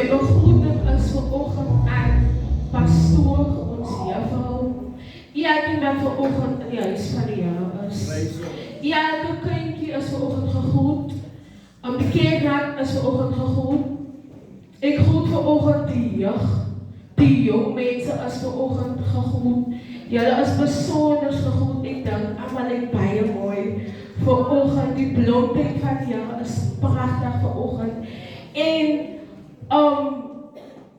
begroeting is vanoggend aan pastoor ons juffrou. Elkeen wat vanoggend in die huis van die Here is. Elke kindjie is vanoggend gegroet. Die kerkraad is vanoggend gegroet. Ek groet vanoggend die jeug. Die jong mense is vanoggend gegroet. Julle is besonder gegroet. Ek dink almal het baie mooi vanoggend. Die blomplek van die Here is pragtig vanoggend. En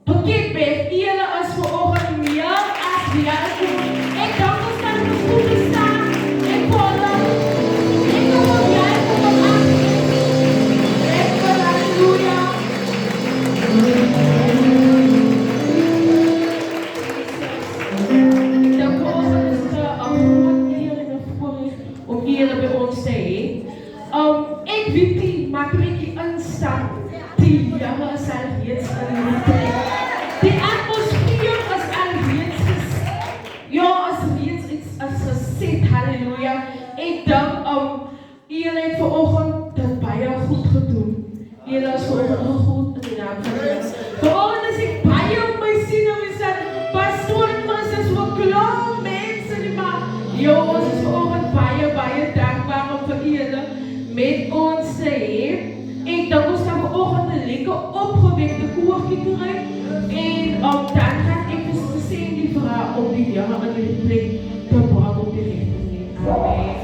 Piketberg, julle is vanoggend meer as welkom. Ek dank ons kan ons goed staan. Ek wil jy kom aan. Ek wil halleluja. Dan vanoggend is het groot eer en 'n voorreg om julle by ons te hê. Ek weet nie, maar toe ek hier instap, die Here is al reeds in die plek. Die atmosfeer is al reeds is geset, halleluja. Ek dink, julle het vanoggend dit baie goed gedoen. Julle is vanoggend goed in die naam van Jesus. Vanoggend is ek baie op my sien en sê, pastoor, ons is so klaar mense nie, maar ons is vanoggend baie dankbaar om vir julle met ons te hê. Ek dink ons kan vanoggend 'n lekker opgewekte koortjie kry en dan gaan ek vir sê die vraag om die Here in die plek te bring op die regte manier. Amen.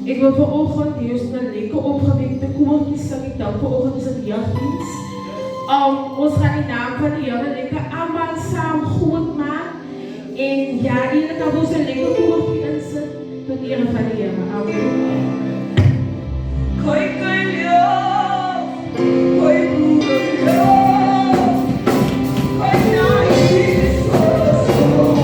Ik wil vanochtend juist een leuke opgewekte koortjes zingen. Ik dank vanochtend is het jeugddienst. Ons gaan in naam van de Heer lekker allemaal samen goed maken. En ja, eigenlijk hebben we ons een lekker koortje inzetten. Tot eer van de Heer. Amen. Koi koi lief, koi broeder lief, koi naïef zo.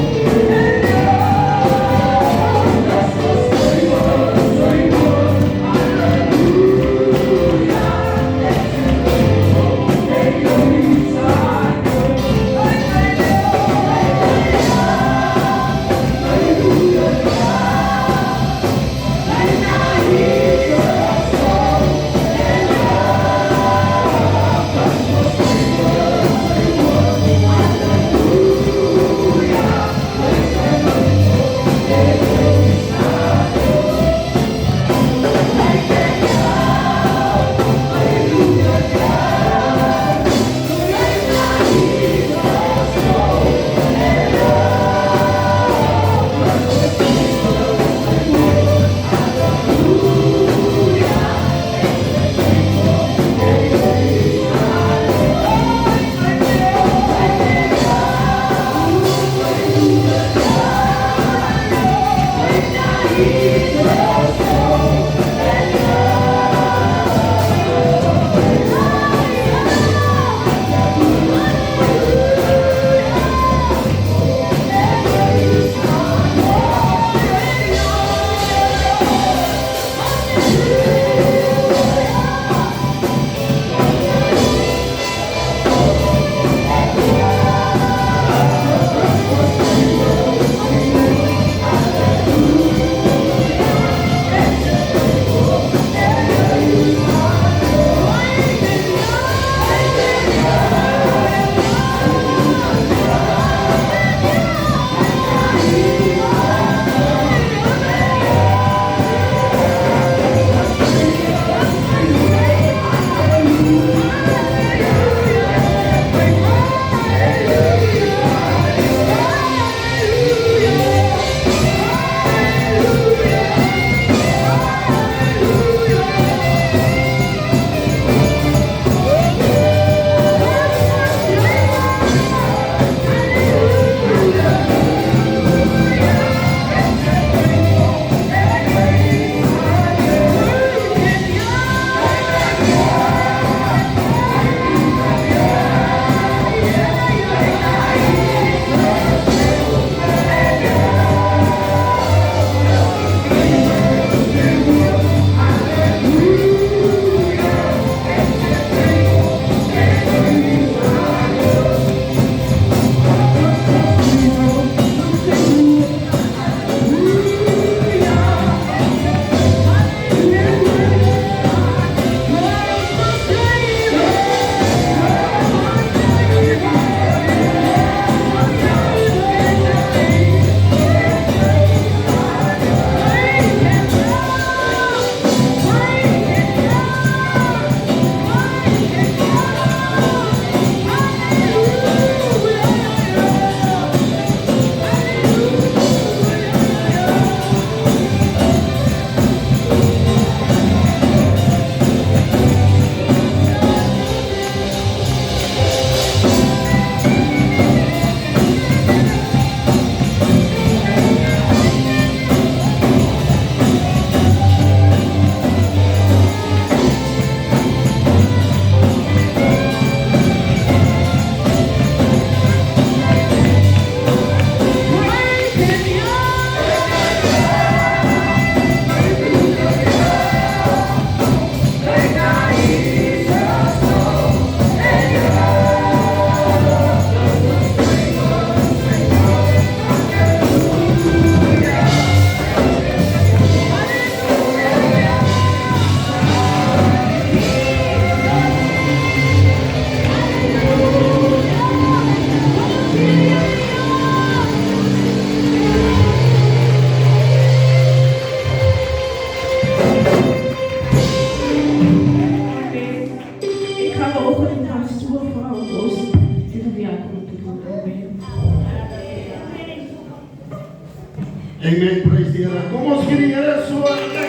Amen. Praise the Here. Kom ons gee die Here so lekker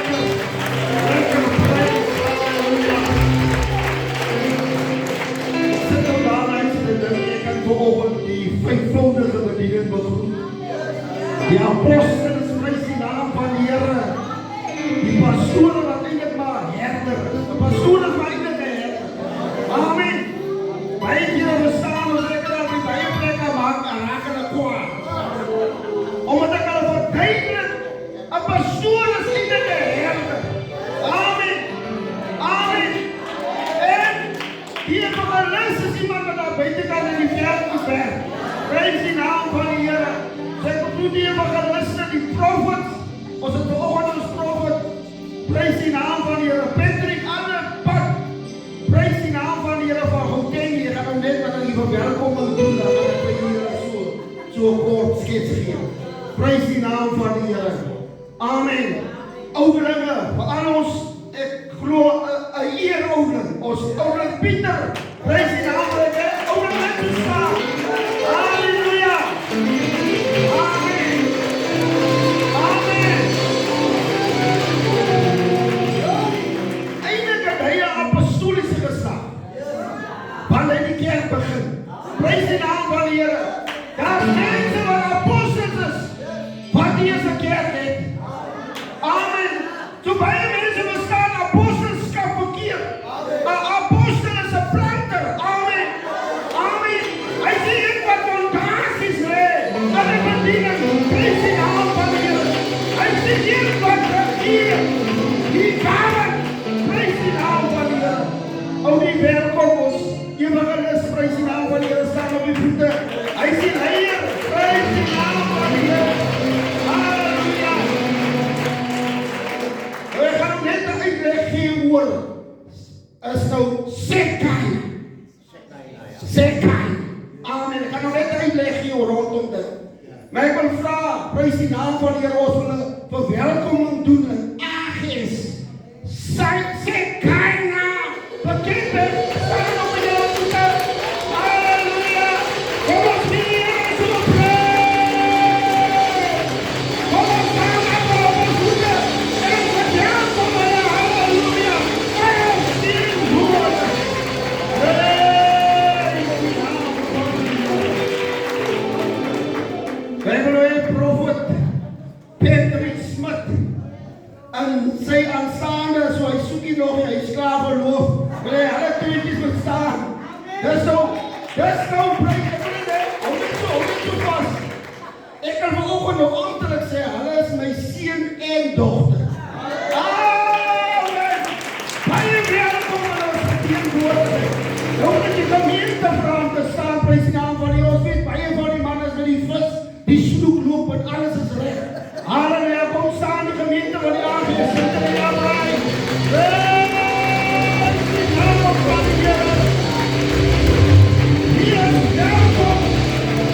prys. Halleluja. Sit nou daar en sit en dink ek kan vanoggend die vyfvoudige bediening begroet. Die apostels prys die naam van die Here. Die pastore wat eintlik maar herder is. Die pastore is maar eintlik 'n herder. Amen. Baie kere verstaan ons ek dat die baie plekke maak en raak hulle kwaad. Omdat ek hulle verduidelik, 'n pastoor is eintlik 'n herder. Amen. Amen. En die evangelis is iemand wat daar buitekant in die veld moet werk. Prys die naam van die Here. Sy bedoel die evangeliste, die prophets. Ons het vanoggend ons prophet. Prys die naam van die Here. Patrick, alle pad. Prys die naam van die Here van Gauteng. Jy gaan hom net wat hy verwelkoming doen. Dan gaan ek vir die Here so kort skets gee. Prys die naam van die Here. Amen. Ouderlinge, vir al ons, ek glo 'n eer ouderling. Ons ouderling Pieter. Prys die naam van die Here. Ouderling te staan. Halleluja. Amen. Amen. Eindelijk het hy 'n apostoliese gesag. Wanneer die kerk begin. Prys die naam van die Here. Daar is mense wat apostels is. Wat die eerste kerk het. Amen. So baie mense verstaan apostelskap verkeerd. 'n Apostel is 'n planter. Amen. Amen. Hy sê een wat fondasies lê. Dat hy bediening. Prys die naam van die Here. Hy sê een wat regeer. Die kamer. Prys die naam van die Here. Ou die welkom ons. Evangelis, prys die naam van die Here. Staan op die voete. Hy sê leier. Prys die naam van die Here. Halleluja. Ek gaan hom net 'n uitleg gee oor. Is nou Sekai. Sekai. Amen. Ek gaan hom net 'n uitleg gee oor rondom dit. Maar ek wil vra, prys die naam van die Here, ons wil 'n verwelkoming doen in Agis. Sekai na. Bekend is, staan op die voete. Halleluja. Kom ons gee die Here so prys. Kom ons staan op die voete. En verwelkom hulle. Halleluja. Prys die woord. Prys die naam van die Here. Wij willen een profet, Patrick Smith, en sy aanstaande, so hy soek hier nog, hy is klaar verloof, wil hy hulle tweetjies moet staan. Dis nou, prys, ek wil net, hou net so vast. Ek kan vanoggend nog amptelik sê, hulle is my seun en dogter. Amen. Baie welkom aan ons verteenwoordiging. Nou moet die gemeente vra om te staan, prys die naam van die Here. Ons weet, baie van die man is met die vis, die snoek loop en alles is reg. Halleluja, kom staan die gemeente van die aangees, sit in die afraai. Prys die naam van die Here. Hier is welkom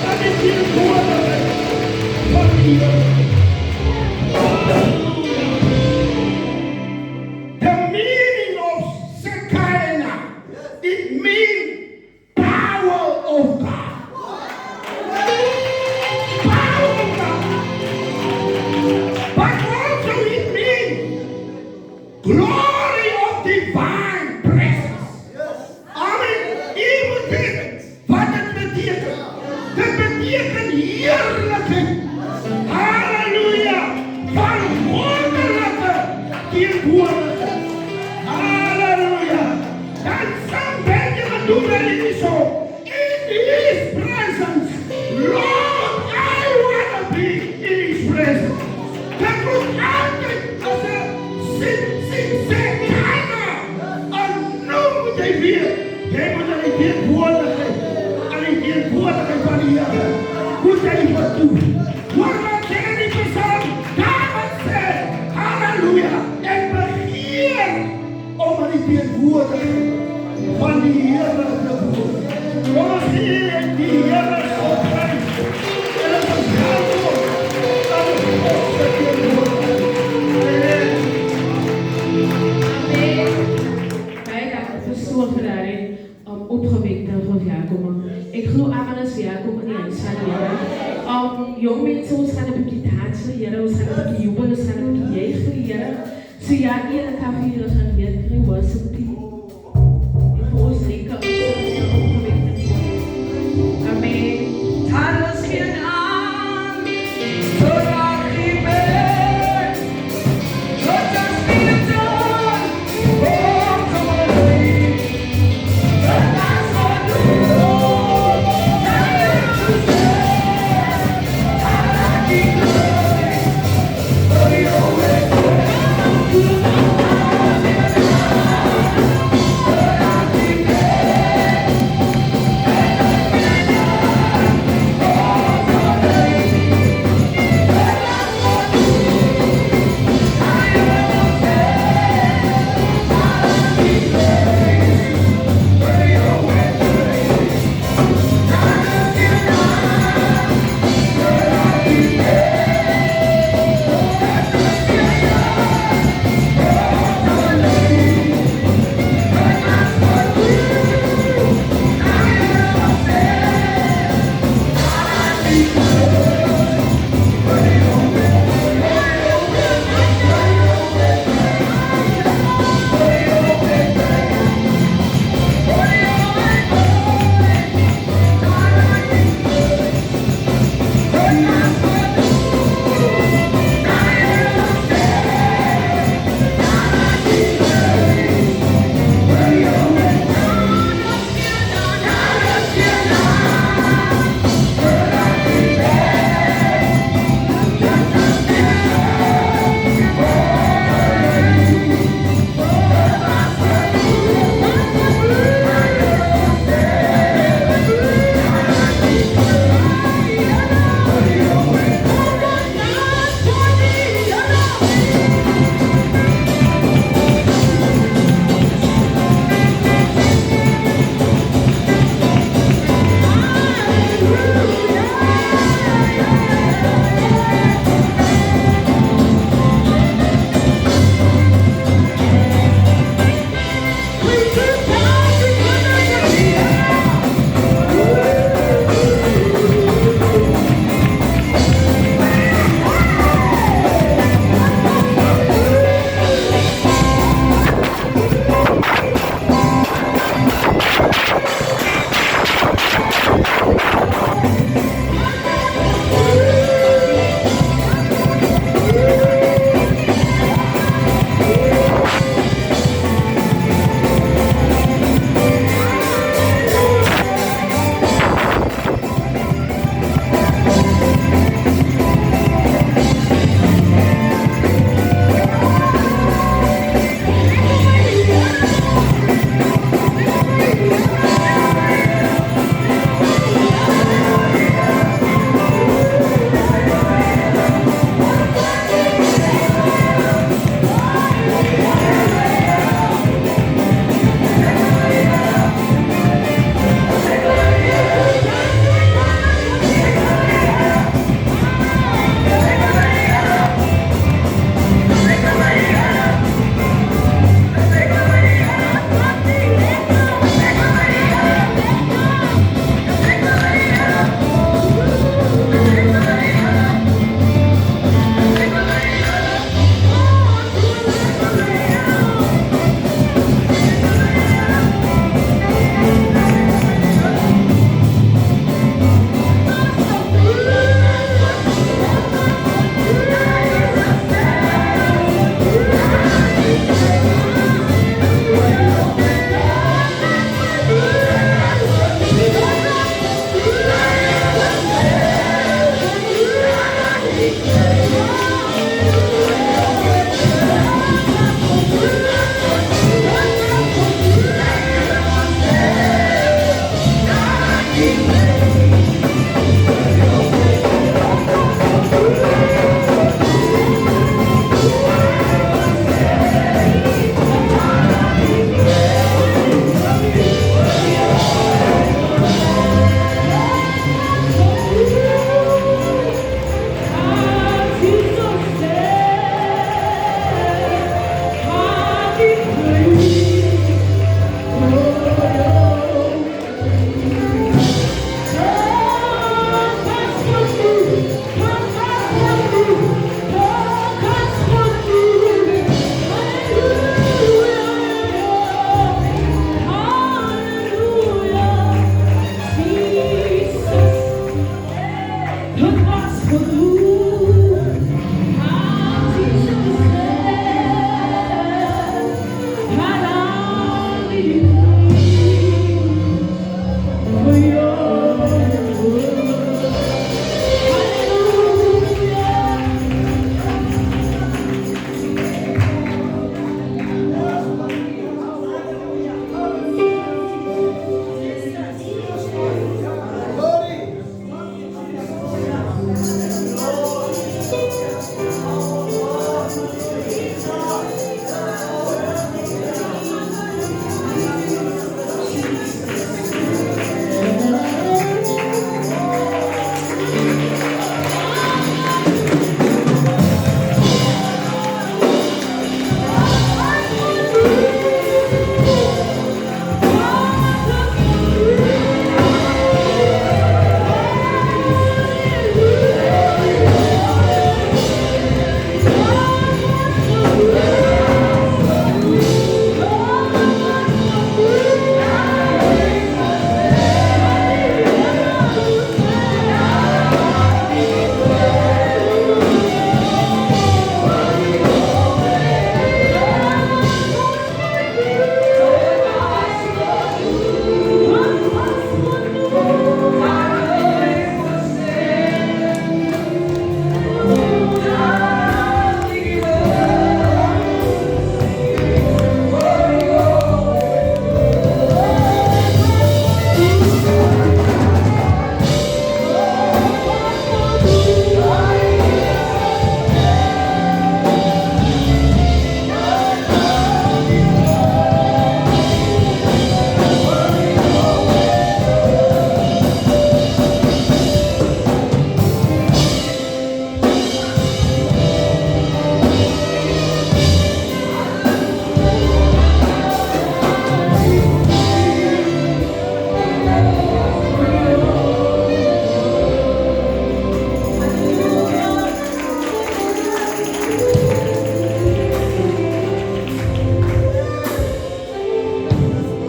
aan die teenwoordiging van die Here. The meaning of Shekinah, it means power of God. Power of God. But also it means glory of divine presence. Amen. Hier betekent wat het betekent. Dit betekent heerlijkheid. Halleluja. Van wonderlijke tegenwoordigheid. Halleluja. Dan some Benjamin doen wij niet zo. In his presence. Lord, I want to be in his presence. Dat moet altijd als een Shekinah. En nu moet hij weer. Jij moet aan die tegenwoordigheid. Aan die tegenwoordigheid van die Here. Moet hij wat doen. Hoor wat jij niet verstaan. David zegt. Halleluja. En begin Kaya iyan ang kami sa kanya, kaya worship team. Ito sa ikaw, sa iyong commitment mo. Amen. Talos kinaan Turakiben Lord, just be the dawn Oh, come on, baby The last one to know That you said Tarakiben Oh, you're with me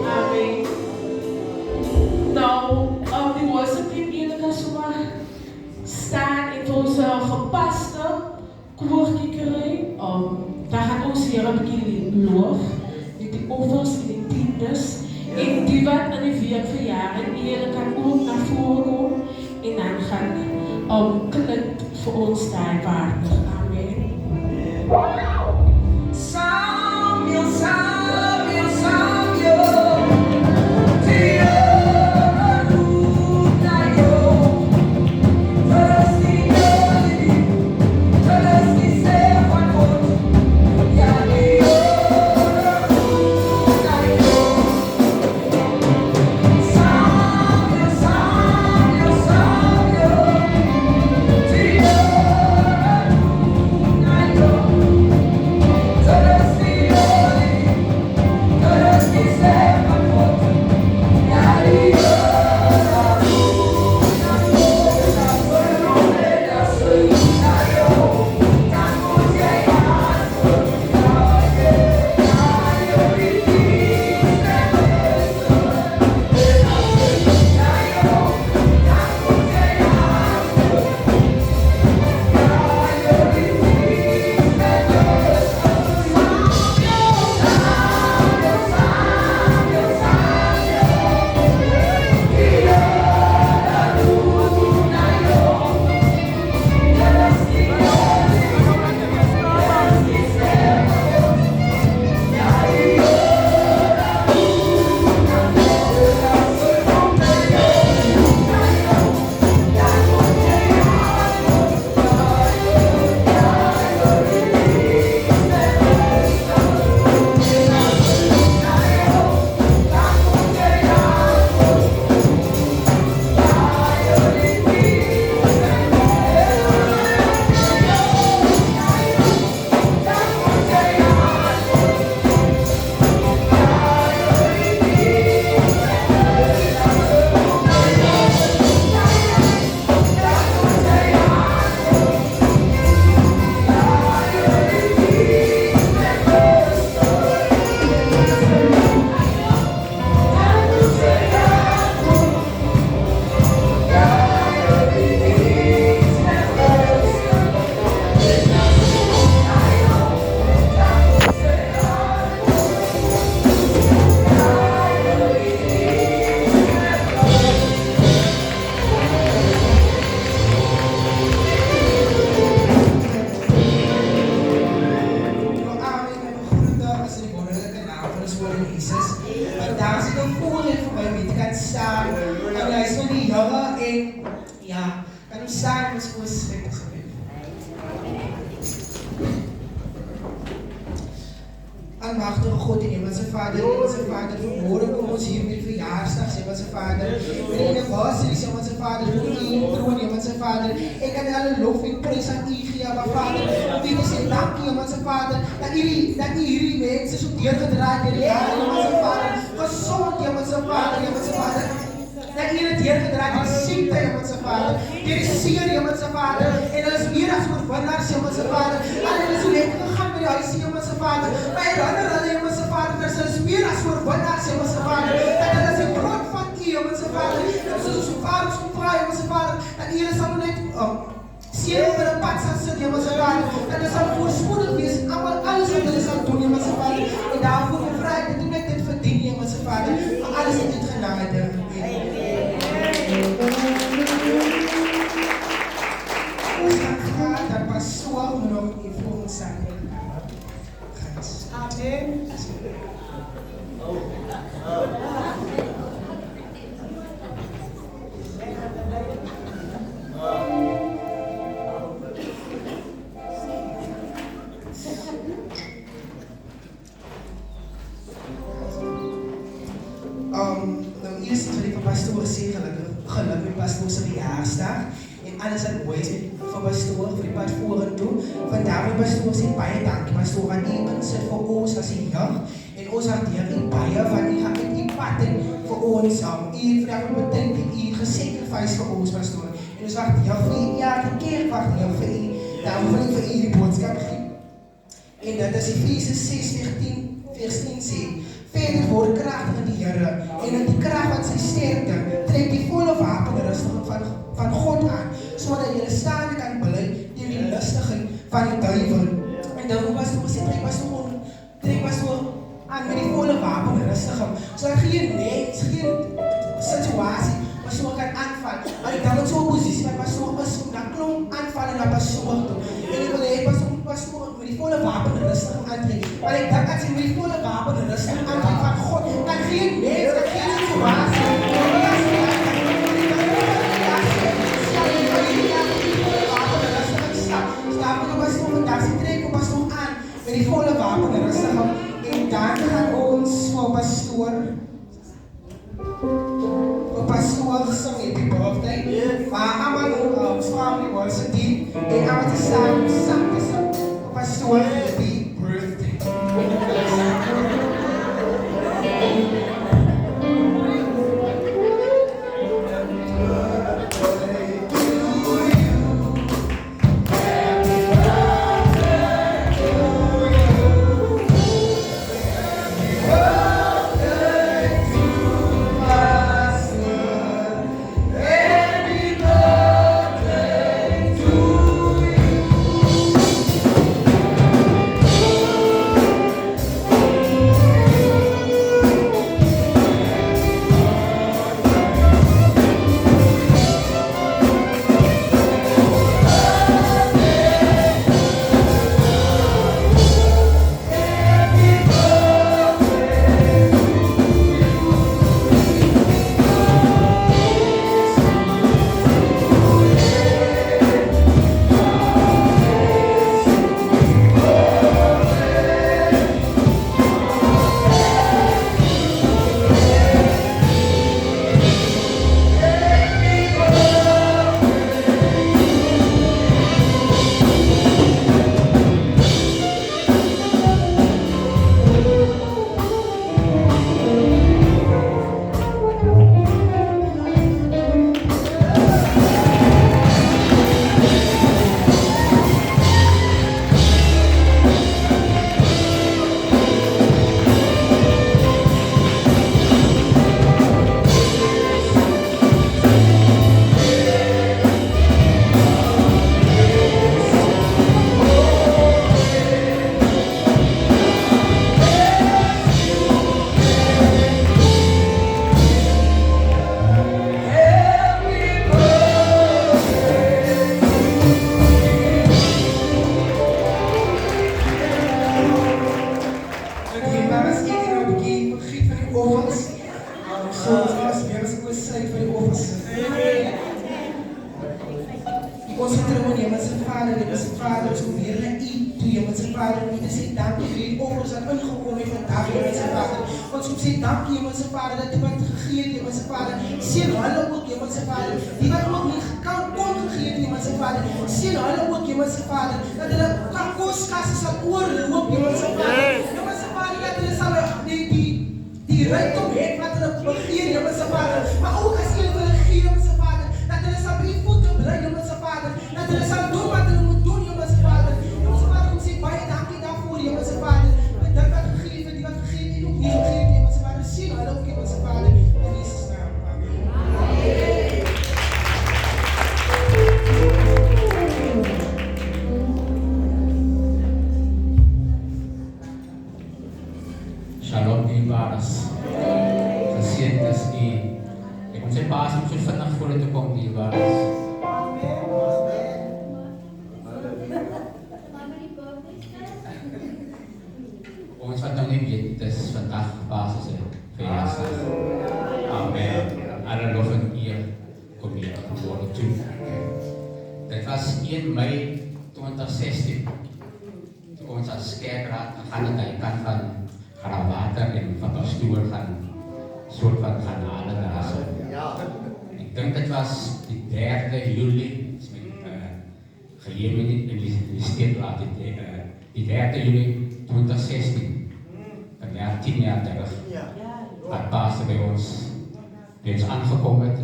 Amém. Nou, die worship team hier kan zomaar staan in onze gepaste koorkikkerij. Daar gaat ons hier een beetje loof. Met die offers en die tiendes. En die wat aan die 4 verjaren, die kan ook naar voren komen. En dan gaan klinkt voor ons daar waardig. Amen. Samuel, Samuel, Samuel. Vandaag zit een voorrecht voor mij om hier te gaan staan. En luister van die jongen en ja, kan hem staan met zijn schrikken. Almachtige God en Hemelse Vader, vanmorgen komen ons hier met verjaarsdag, Hemelse Vader. Met de anniversary, Hemelse Vader, voor die troon, Hemelse Vader. Ik kan alle lof en prijs aan u geven, maar Vader. Dit is een dank, Hemelse Vader, dat u hierdie mensen zo deurgedraaid in de jaren, Hemelse Vader. Gezond, Hemelse Vader, Hemelse Vader. Dat u het deurgedraaid in ziekte, Hemelse Vader. Dit is zeer, Hemelse Vader. En dat is meer als oorwinnaars, Hemelse Vader. Alleen is u lekker gegaan met de huis, Hemelse Vader. Maar herinner hulle, Hemelse Vader, dat is meer als oorwinnaars, Hemelse Vader. Dat is een brood van u, Hemelse Vader. Dat is ons vader, ons vrouw, Hemelse Vader. Dat u zal net zeer onder een pad zal zitten, Hemelse Vader. Dat is al voorspoedig wees. Allemaal alles wat u zal doen, Hemelse Vader. En daarvoor vrij dat u met dit verdient, Hemelse Vader. Maar alles in dit genade. Ons gaan gaan naar pastoor om in voor ons zijn. Amen. Nou eerst wil ik van pastoor zeggen, gelukkig pastoor zijn verjaarsdag. En alles wat mooi is met vir pastoor vir die pad vorentoe. Vandag wil pastoor sê baie dankie pastoor aan u insit vir ons as die jeug en ons waardeer u baie want u gaan met u pad en vir ons u vandag betekent u gesacrifice vir ons pastoor en ons waardeer vir u elke keer waardeer vir u daarom wil ek vir u die boodskap gee en dat is Efesiërs 6:10 vers 10 sê verder word kragtig in die Here en in die krag van sy sterkte trek die volle wapenrusting van God aan sodat jy staande kan bly teen die lustigheid van die duiwel en dan was dit sê trek pastoor aan met die volle wapenrusting sodat geen situasie pastoor kan aanval maar ek dan ook so 'n posisie waar pastoor is om dan klomp aanvallen na pastoor toe en ek wil hê pastoor met die volle wapenrusting aantrek maar ek dink as jy met die volle wapenrusting aantrek van God kan geen mens kan geen situasie met die volle wapenrusting en dan gaan ons vir pastoor sing happy birthday maar allemaal family was a team en allemaal te samen vir pastoor happy birthday Ons vertrouwen in Hemelse Vader, Hemelse Vader, ons kom weer naar U toe, Hemelse Vader. Niet te zeggen dank u voor die offers dat ingekomen heeft vandaag, Hemelse Vader. Ons kom zeggen dank u, Hemelse Vader, dat u wat gegeven, Hemelse Vader. Sien hulle ook, Hemelse Vader, die wat ook niet kon gegeven, Hemelse Vader. Sien hulle ook, Hemelse Vader, dat hulle kakooskassen sal oorloop, Hemelse Vader. Hemelse Vader, dat hulle sal die rijkdom heeft wat hulle begeer, Hemelse Vader. Maar ook as hulle hulle gee, Hemelse Vader, dat hulle sal by die voete bly, Hemelse Vader. Dat hulle sal doen wat hulle moet doen, Hemelse Vader. Hemelse Vader, kom sê baie dankie daarvoor, Hemelse Vader. Met dit wat gegeven, die wat gegeven en ook nie gegeven, Hemelse Vader. Sien hulle ook, Hemelse Vader. In Jesus' naam. Amen. Shalom dierbare. Geseënd is U. Ek kom sê Paas om so vinnig vorentoe kom dierbare. Ons wat nou nie weet, dit is vandag Paas se verjaarsdag. Amen. Alle lof en eer kom hier geboren toe. Dit was 1 Mei 2016. Toe ons as kerkraad gegaan het aan die kant van Garawater en van pastoor gaan soort van gaan halen daar so. Ek dink dit was die 3de Julie, is met gegeven in die steekplaat die 3 Juli 2016. En ja, 10 jaar terug. Wat Pastor bij ons aangekomen het.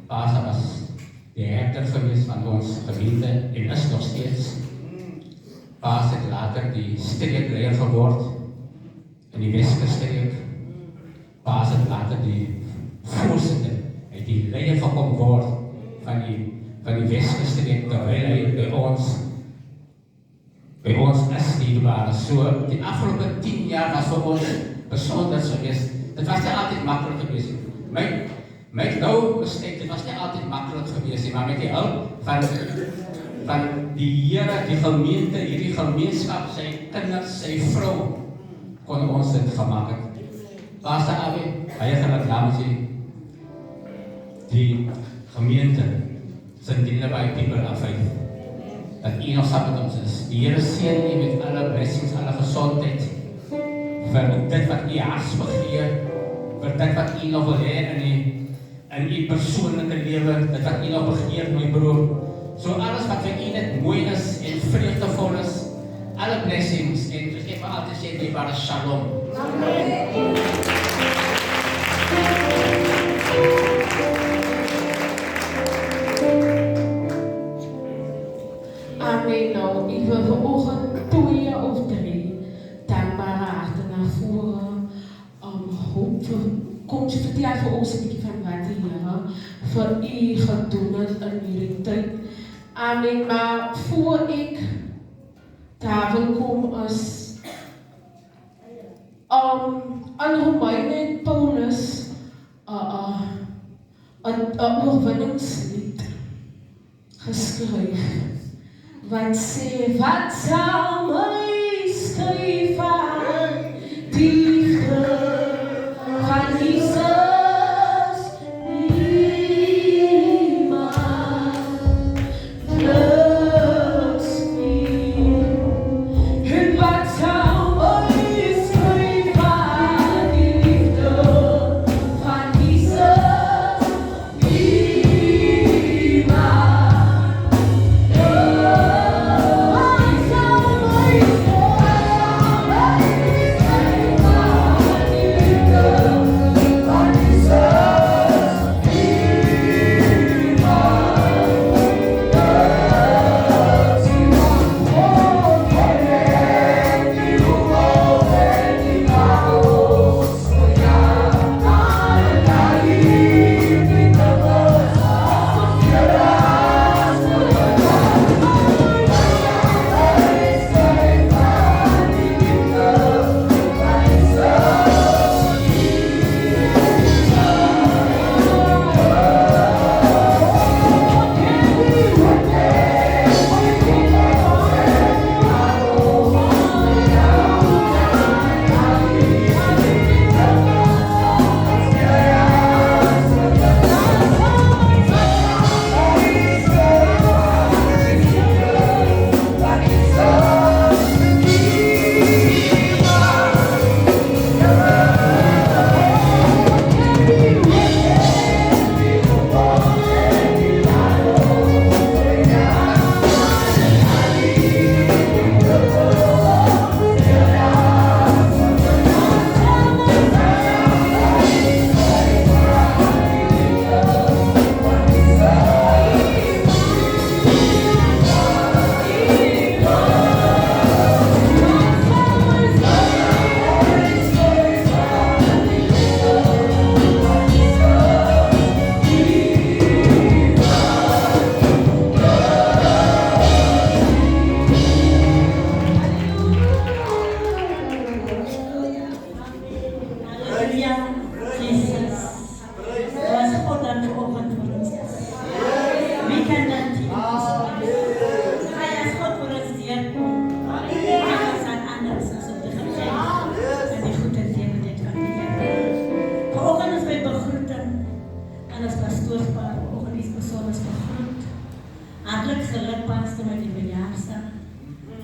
Pastor was de herder geweest van ons gemeente en is nog steeds. Pastor het later die streekleier geworden in die Westkuststreek. Pastor het later die voorzitter, het die leier gekomen wordt van die Westkuststreek, terwijl hij bij ons is dierbaar. So, die afgelopen 10 jaar was voor ons bijzonder geweest. Het was niet altijd makkelijk geweest. Mijn nou bestek, het was niet altijd makkelijk geweest, maar met die hulp van die Here, die gemeente, hierdie gemeenschap, zijn kinders, zijn vrouw, kon ons dit gemaakt. Pastor Abe, eigenlijk namens die gemeente, zijn dienen bij People of Faith. Dat u nog samen met ons is. Die Here seën u met alle blessings, alle gezondheid, voor dit wat u hart begeer, voor dit wat u nog wil hê in uw persoonlijke leven, dat wat u nog begeert, mijn broer. Zo alles wat voor u net mooi is en vreugdevol is, alle blessings en dus even altijd zeggen, dierbare shalom. Amen. Amen. Nou, ik wil vanochtend 2 of 3 dankbare harten naar voren. Kom je vertellen voor ons een beetje van wat de Heer voor u gedoen heeft in jullie tijd. Amen. Maar voor ik daar wil komen is aan Romeinen Paulus een oorwinningslied geschreven. Wat sê, wat zal mij schrijven, liefde van Jesus, niemand lukt nie. En wat zal mij schrijven, die liefde van Jesus, niemand.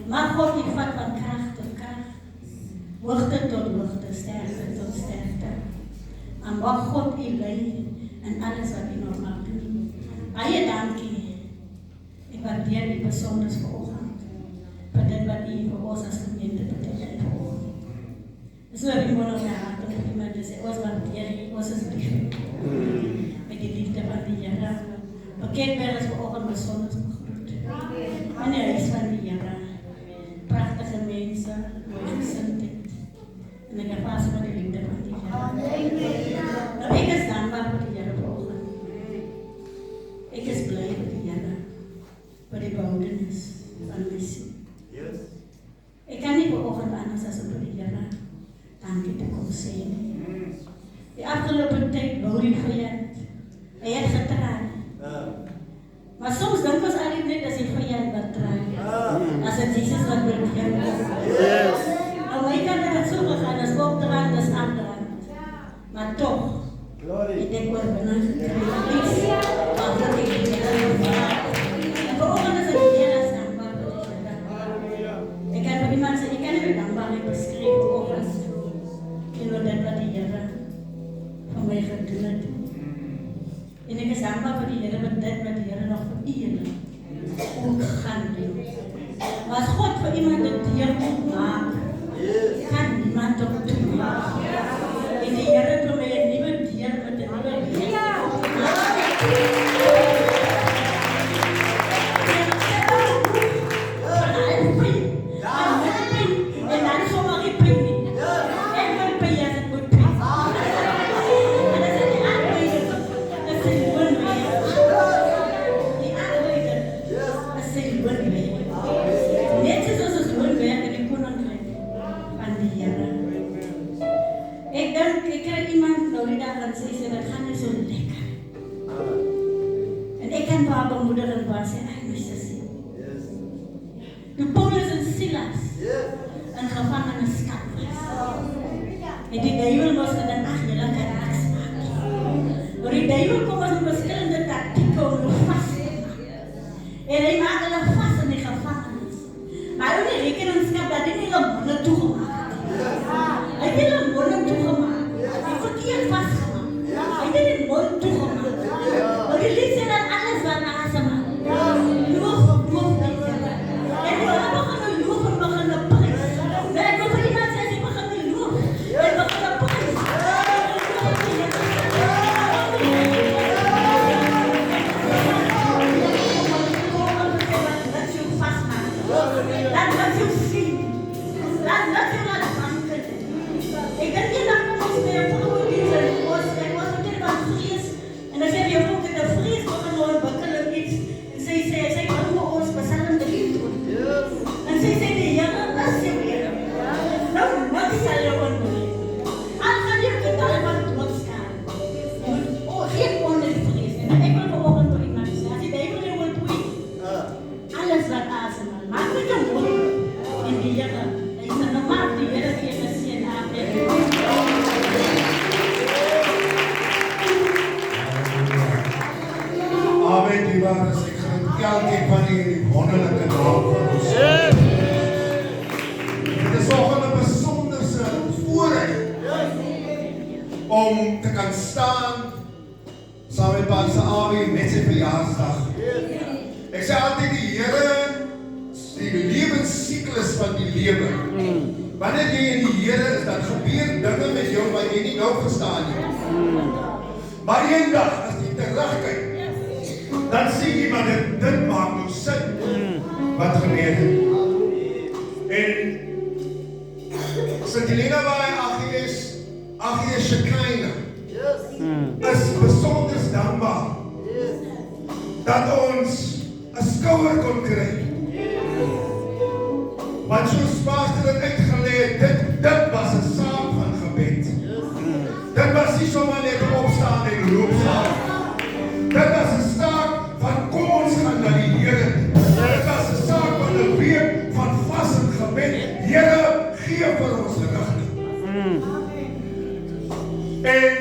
Maar God, ik vat van kracht tot kracht, hoogte tot hoogte, sterkte tot sterkte. En mag God u leiden en alles wat u normaal doet. Baie dankie. Ik waardeer u besonders vanoggend. Vir dit wat U vir ons as gemeente beteken vanoggend. Dis nou die mooi om my hart om iemand te sê, ons waardeer U, ons is lief. Met die liefde van die Here. Bekend werd as vanoggend besonders begroet. In die huis van die Here. Prachtige mense, mooi gesindheid. En ek ervaar met die liefde van die Here. Nou, ek is dankbaar vir die Here vanoggend. Ek is bly vir die Here. Vir die behoudenis van missie. Ek kan nie vanoggend anders as om vir die Here dankie te kom sê nie. Die afgelope tyd wou die vyand. Hy het getraai. Maar soms dink ons al net as die vyand wat traai. As dit Jesus wat bekeer is. Nou my kant het so gegaan as opdraand as aandraand. Maar toch, ek denk oor binne gekry. Want dat ek die Here gevraag. En vanoggend is ek meer as dankbaar vir die Here. Ek kan vir iemand sê, ek kan nie meer dankbaarheid beskryf vanoggend. En oor dit wat die Here van my gedoen het. En ek is dankbaar vir die Here met dit wat die Here nog vir u ook gaan doen. Maar as God vir iemand dit deur moet maak, kan niemand op toemaak. En die Here het vir my 'n nuwe deur met 'n nuwe lewe. En dan sommer die pyn nie. En my pyn as ek moet pyn. En as ek die aanwysing, as ek wil wees. Die aanwysing, as ek wil wees. Net soos ons wil werk in die koninkryk van die Here. Ek dink, ek kry iemand nou die dag en sê, dat gaan nie so lekker. En ek kan haar bemoedig en haar sê, ai my sussie. Die Paulus en Silas in gevangenskap was. En die duiwel was gedink, ag julle kan niks maak. Maar die duiwel kom as 'n verskillende taktieke om hulle vas te maak. En hy maak hulle vas in die gevangenis. Maar hy het nie rekenskap dat hy nie hulle monde toegemaak het. Hy het hulle monde toegemaak. Hy het verkeerd vasgemaak. Hy het die mond toegemaak. Maar die lied sê dat alles wat asemhaal. Loof die Here. En die Here begin loof en begin prys. Nee, ek wil vir iemand sê, jy begin loof. En begin prys. Laat jou vasmaak. Laat jou sien. Laat jou laat vanken. Ek dink nie dat ons meer vroue liefde was. Ek was een keer van vrees. En dan sê jy ook dat de vrees begin ontwikkel en iets. En sy kan vir ons Psalm 3 doen. En sy sê die Here is jou Here. Nou niks sal jou ontbreek. Al gaan jy met allemaal doodskaal. Jy moet geen onvrees. En ek wil vanoggend vir iemand sê, as die duiwel jou wil poei, alles wat asemhaal, maak met jou mond. En die Here, hy sê nou maak die Here vir jou seën aan. Amen, die waar is ek groet elkeen van die wonderlike naam van ons. Dit is ook 'n besonderse voorreg om te kan staan saam met Pastor Awie met sy verjaarsdag. Ek sê altyd die Here, die lewensiklus van die lewe. Wanneer jy in die Here is, dan gebeur dinge met jou wat jy nie nou verstaan nie. Maar eendag as jy terugkyk, dan sien jy maar dit maak nou sin wat gebeur het. En St. Helena by Agnes Shekinah is besonder dankbaar dat ons 'n skouer kon kry. Want soos Pastor het uitgelê, dit was 'n saak van gebed. Dit was nie sommer net opstaan en loop saam. Dit was 'n saak van kom ons gaan na die Here. Dit was 'n saak van 'n week van vas en gebed. Here, gee vir ons rigting. En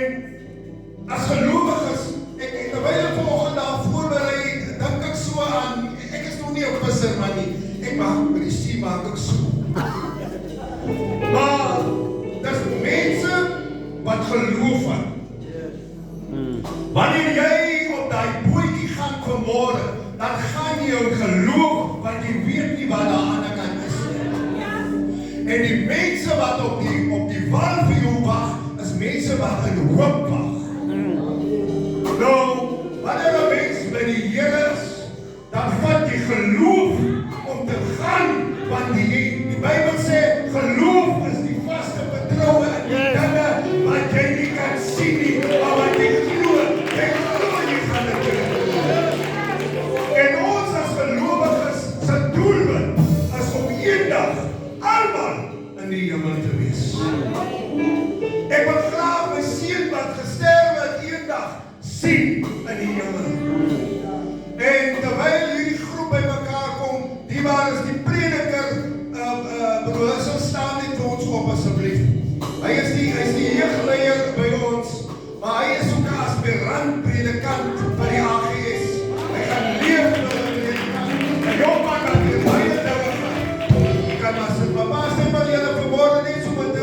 as gelowiges, terwyl ek vanoggend daar voorberei, dink ek so aan, ek is nog nie 'n visserman nie. Ek maak by die see maak ek so. Maar dis mense wat geloof het. Wanneer jy op daai bootjie gaan vanmôre, dan gaan jy jou geloof wat En die mense wat op die wal vir jou wag, is mense wat in hoop wag. Nou, wanneer 'n mens by die Here is, dan vat jy geloof om te gaan, want die Bybel sê, geloof is die vaste vertroue in die dinge wat jy nie kan sien nie, maar wat jy glo jy gaan dit doen. En ons as gelowiges se doelwit is om eendag almal in die hemel te wees. Ek wil graag my seun wat gesterf het eendag sien in die hemel. En terwyl hierdie groep by mekaar kom, die waar is die prediker, broer, so staan net vir ons op asseblief. Hy is die jeugleier by ons, maar hy is ook 'n aspirant predikant by die AGS. Hy gaan leef met die predikant. En jou man kan hier baie dinge gaan. Jy kan maar sê, papa, sê maar julle verwoorde net so met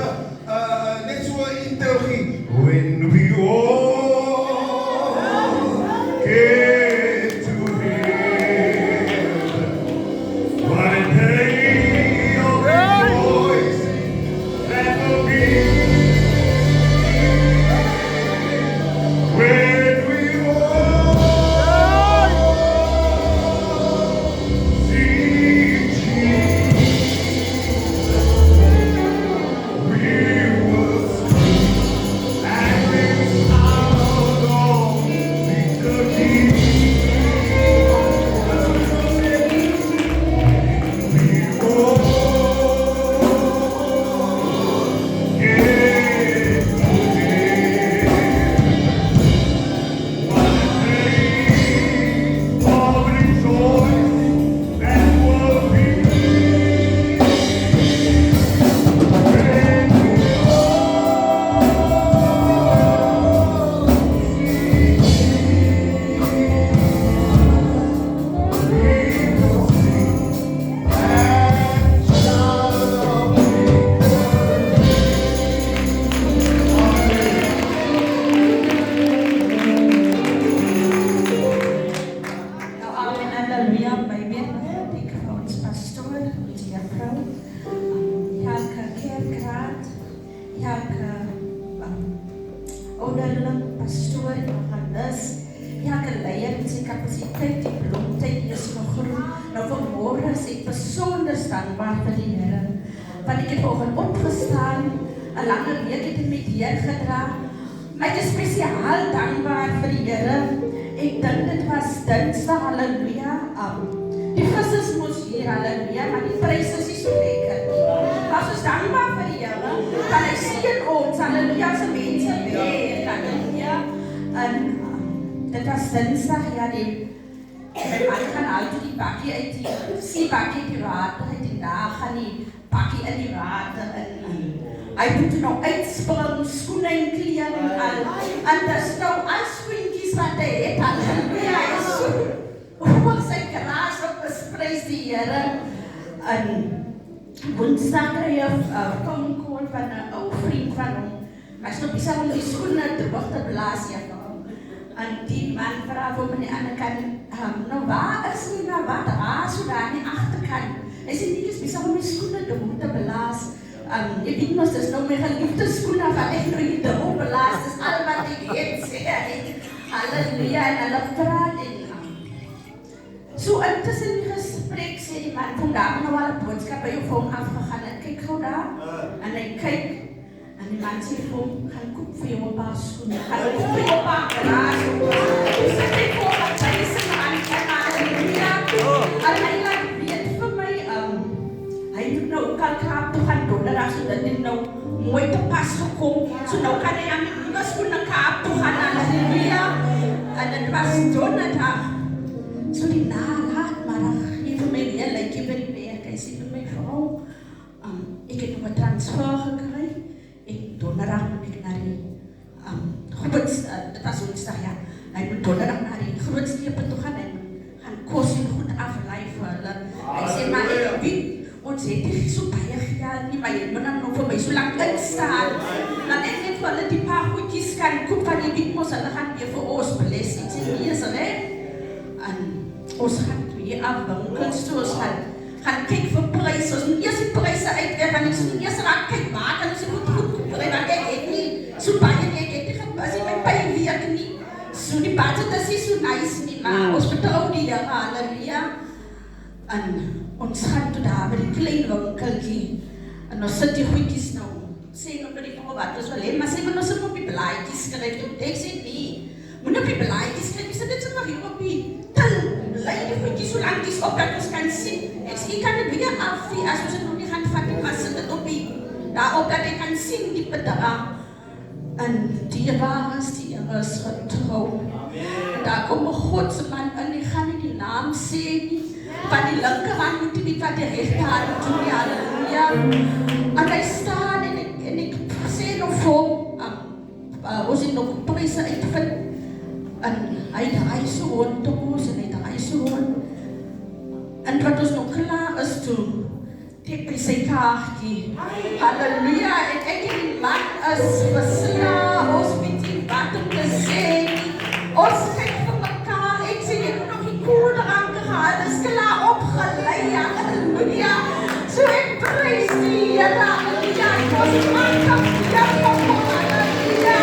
net so 'n introgie. When we all get to heaven, what a day of rejoicing that will be. When we all see Jesus, we will scream and shout on victory. We all get to heaven. What a day of rejoicing that will be. Nou, amen, halleluja, by weer ek vir ons pastoor, ons juffrou, elke kerkraad, elke ouderling, pastoor, evangelis, elke leier met sy kapasiteit, die blomtyd is gegroei. Nou vanmorgen is ek besonder dankbaar vir die Here, want ek het vanoggend opgestaan, 'n lange week het ek met Heer gedra, maar ek is spesiaal dankbaar vir die Here. Ek dink dit was Dinsdag, halleluja. Die vissers moes hier, halleluja, maar die pryse is nie so lekker nie. Maar ons is dankbaar vir die Here, want hy seën ons, halleluja, se mense weer, halleluja. En dit was Dinsdag, ja, my man gaan altyd die bakkie uit die siebakkie die water, uit die dag gaan die bakkie in die water in. Hy moet nou uitspring, skoene en klere en al. En dis nou al skoentjies wat hy het, halleluja, hy is so oor sy kraas op besprys die Here. En Woensdag kry hy 'n phone call van 'n ou vriend van hom. Hy is nog besig om die skoene terug te blaas, ja. En die man vra vir my aan die ander kant, nou waar is hy nou, wat raas so daar aan die agterkant? Hy sê, nie, is besig om die skoene te blaas. Jy weet mos, dis nou my geliefde skoene, wat ek nou nie te blaas, dis al wat ek het, sê hy. Halleluja, en hulle praat en so intussen die gesprek sê die man, vandaag nou al 'n boodskap by jou vir hom afgegaan, en kyk gou daar, en hy kyk, en die man sê vir hom, gaan koop vir jou 'n paar skoene, gaan koop vir jou 'n paar graas, hoe sê ek voor wat sy sê, man, en halleluja, en hy laat weet vir my, hy moet nou ook al Kaap toe gaan donderdag, so dat dit nou mooi te pas gekom, so nou kan hy aan die nuwe skoene Kaap toe gaan, halleluja, en dit was donderdag, so die nalaatmiddag, hy vir my weer lykie by die werk, hy sê vir my vrou, ek het nog 'n transfer gekry, ek donderdag moet ek na die dit was Woensdag, ja, hy moet donderdag na die grootstepe toe gaan, en gaan kos en goed aflei vir hulle, hy sê, maar ek weet, ons het nie so baie geld nie, maar jy moet dan nog vir my so lang instaan, dat ek net vir hulle die paar goedjies kan koop, want jy weet mos, hulle gaan weer vir ons blessing, sê nie is hulle, en ons gaan weer af winkels toe, ons gaan kyk vir pryse, ons moet eers die pryse uitwerk en ek sien eers raak kyk maak en as ek goed kry want ek het nie so baie nie, ek het nie gebus in my pyn week nie. So die budget is nie so nice nie, maar ons vertrou die Here, halleluja. En ons gaan toe daar by die klein winkeltjie en ons sit die goedjies nou. Sê nou by die vrou wat ons wil hê, maar sê maar ons moet op die blaadjies skryf. Toe ek sê nee, moet op die blaadjies skryf, sit dit sommer hier op die til. Lei die goedjies so lankies op dat ons kan sien. Ek sê, ek kan dit weer afvee, as ons het nog nie gaan vat, maar sit dit op die, daarop dat ek kan sien die bedrag. En dierbaar is die Here is getrouw. En daar kom 'n Godse man in, die gaan nie die naam sê nie, van die linkerhand moet nie wat die regterhand doen, die halleluja. En hy staan en ek sê nog voor, ons het nog pryse uitvind, en hy draai so rondom ons, en hy draai so rond. En wat ons nog klaar is toe, ek by sy kaartjie, halleluja, en ek en die man is versla, ons weet nie wat om te sê nie, ons kyk vir mekaar, ek sê, ek moet nog die koeldrank gehad, is klaar opgelei, halleluja, so ek prys die Here, halleluja, ek was maak op die Here, halleluja,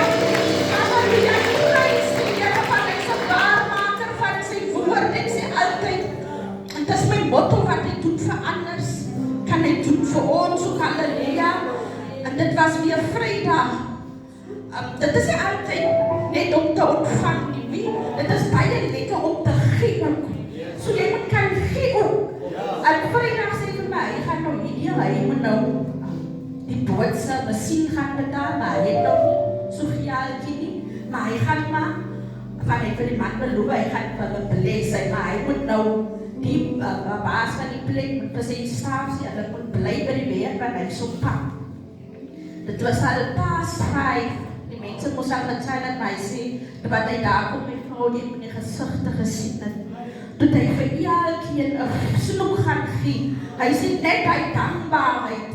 halleluja, ek prys die Here, van ek sy waarmaker van sy woord, ek sê altyd, en dit is my motto wat hy doen vir anders, kan hy doen vir ons, so halleluja. En dit was weer Vrydag. Dit is nie altyd net om te ontvang nie, dit is baie lekker om te gee ook. So jy moet kan gee ook. En Vrydag sê vir my, hy gaan nou hier, hy moet nou die bootse masjien gaan betaal, maar hy het nog nie so gehaltjie nie, maar hy gaan maar, van hy vir die man beloof, hy gaan vir hulle beles, maar hy moet nou die baas van die plek moet vir sy staf sê, hulle moet bly by die werk, want hy so pak. Dit was al pas 5, die mense moes al met sy dat my sê, wat hy daar kom, my vrou die met die gezichte gesien het. Toe hy vir elkeen 'n snoek gaan gee, hy sê net by dankbaarheid,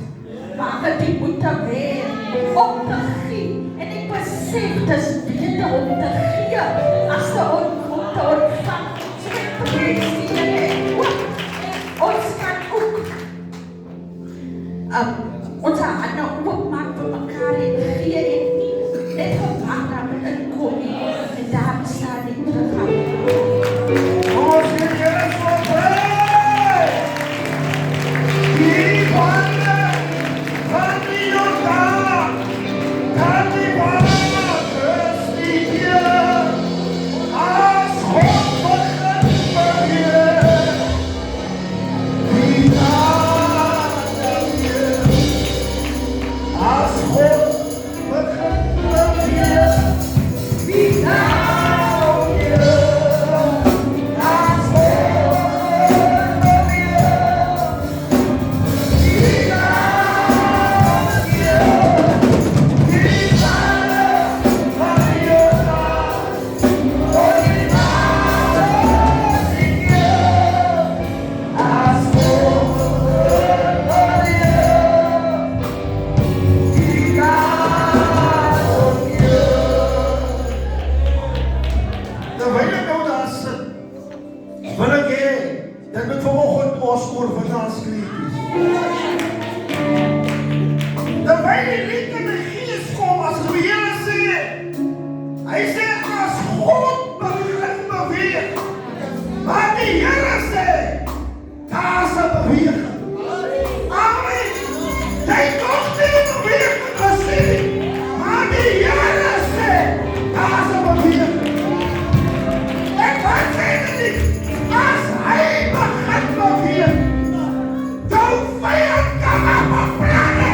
maar het die moeite weer om te gee. En ek besef, dit is beter om te gee, as te ontvang. So ek prys die Here. Ons kan ook onze hande opmaak vir mekaar en gee en nie net verwag dat we inkom en daar bestaan nie teruggaan. Ons het Here so prys. Die wande van die Jordaan, kan die wande die Here, as God begin beweeg. Die wande weer, as God begin beweeg. Die nou weer, as God begin beweeg. Die nou weer, die wande van die Jordaan, oh die wande die Here, as God begin beweeg. Die nou weer. Terwyl ek nou daar sit, wil ek hê, dat met vanoggend ons oorwinnaarskleedjies. Terwyl die lied in die gees kom, as die Here sê, hy sê, as God begin beweeg, maar die Here sê, daar is 'n beweging. Amen. Jy nog nie beweging gesien, maar die Here sê, daar is 'n beweging. Ek wat sê dit, as hy begin beweeg, jou vyand kan maar planne.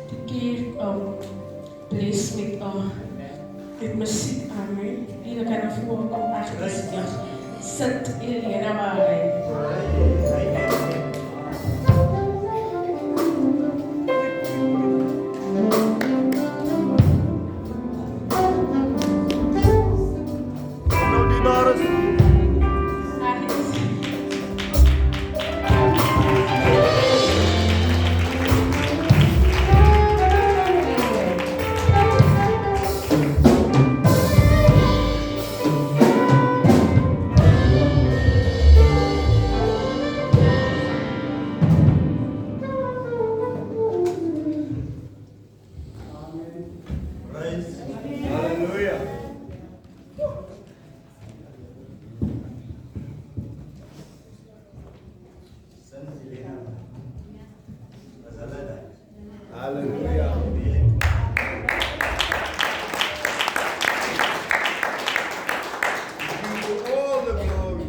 dit keer bless met muziek aan mij. Jullie kunnen voorkomen achter Sint Elena Marie. Nou, die daar is. Hallelujah. Hallelujah. Give you all the glory.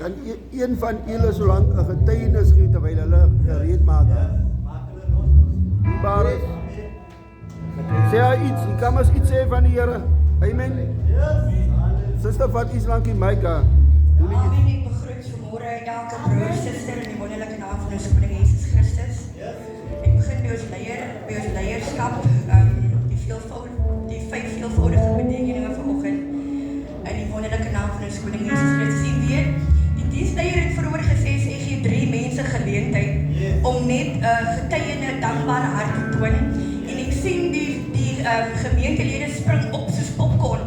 Kan een van julle so lank 'n getuienis gee terwyl hulle gereed maak? Die Baris. Sê hy iets, die kan ons iets sê van die Here. Amen. Suster, vat iets lank die mic aan. Doe nie iets. Amen, ek begroet vanmôre elke broer, suster in die wonderlike naam van ons koning Jesus Christus. Ek begin by ons leierskap, die 5 veelvoudige bedieninge vanoggend in die wonderlike naam van ons koning Jesus Christus. Jy weet, die dienstleier het vroeër gesê, sy gee 3 mense geleentheid om net getuiende dankbare hart te toon. En ek sien die gemeentelede spring op soos popcorn.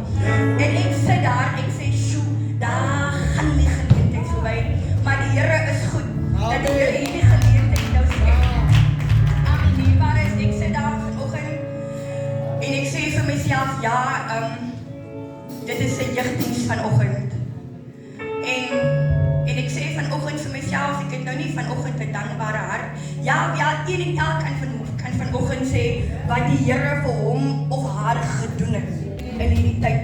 En ek sit daar, ek sê, sjoe, daar gaan die geleentheid voorbij. Maar die Here is goed, dat die Here hierdie geleentheid nou skep. Amen, dierbaar is, ek sit daar vanoggend, en ek sê vir myself, ja, dit is 'n jeugdiens vanoggend. En ek sê vanoggend vir myself, ek het nou nie vanoggend 'n dankbare hart. Ja, een en elk kan vanoggend sê wat die Here vir hom of haar gedoen het in hierdie tyd.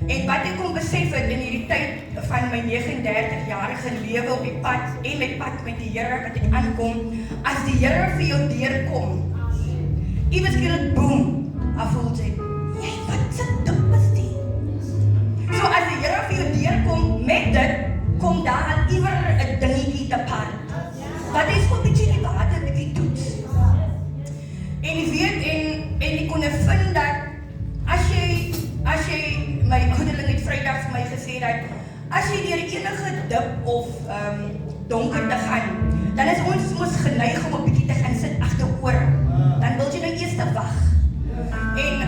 En wat ek kon besef het in hierdie tyd van my 39-jarige lewe op die pad en my pad met die Here wat ek aankom, as die Here vir jou deurkom, iewers skielik boom, af voel jy, wat se ding is die? So as die Here vir jou deurkom met dit, kom daar iewers 'n dingetjie te pad. Wat is goed bietjie die water bietjie toets. En jy weet, en ek kon vind dat as jy my ouderling het Vrydag vir my gesê dat as jy deur enige dip of donker te gaan, dan is ons geneig om 'n bietjie te gaan sit agteroor. Dan wil jy nou eers wag. En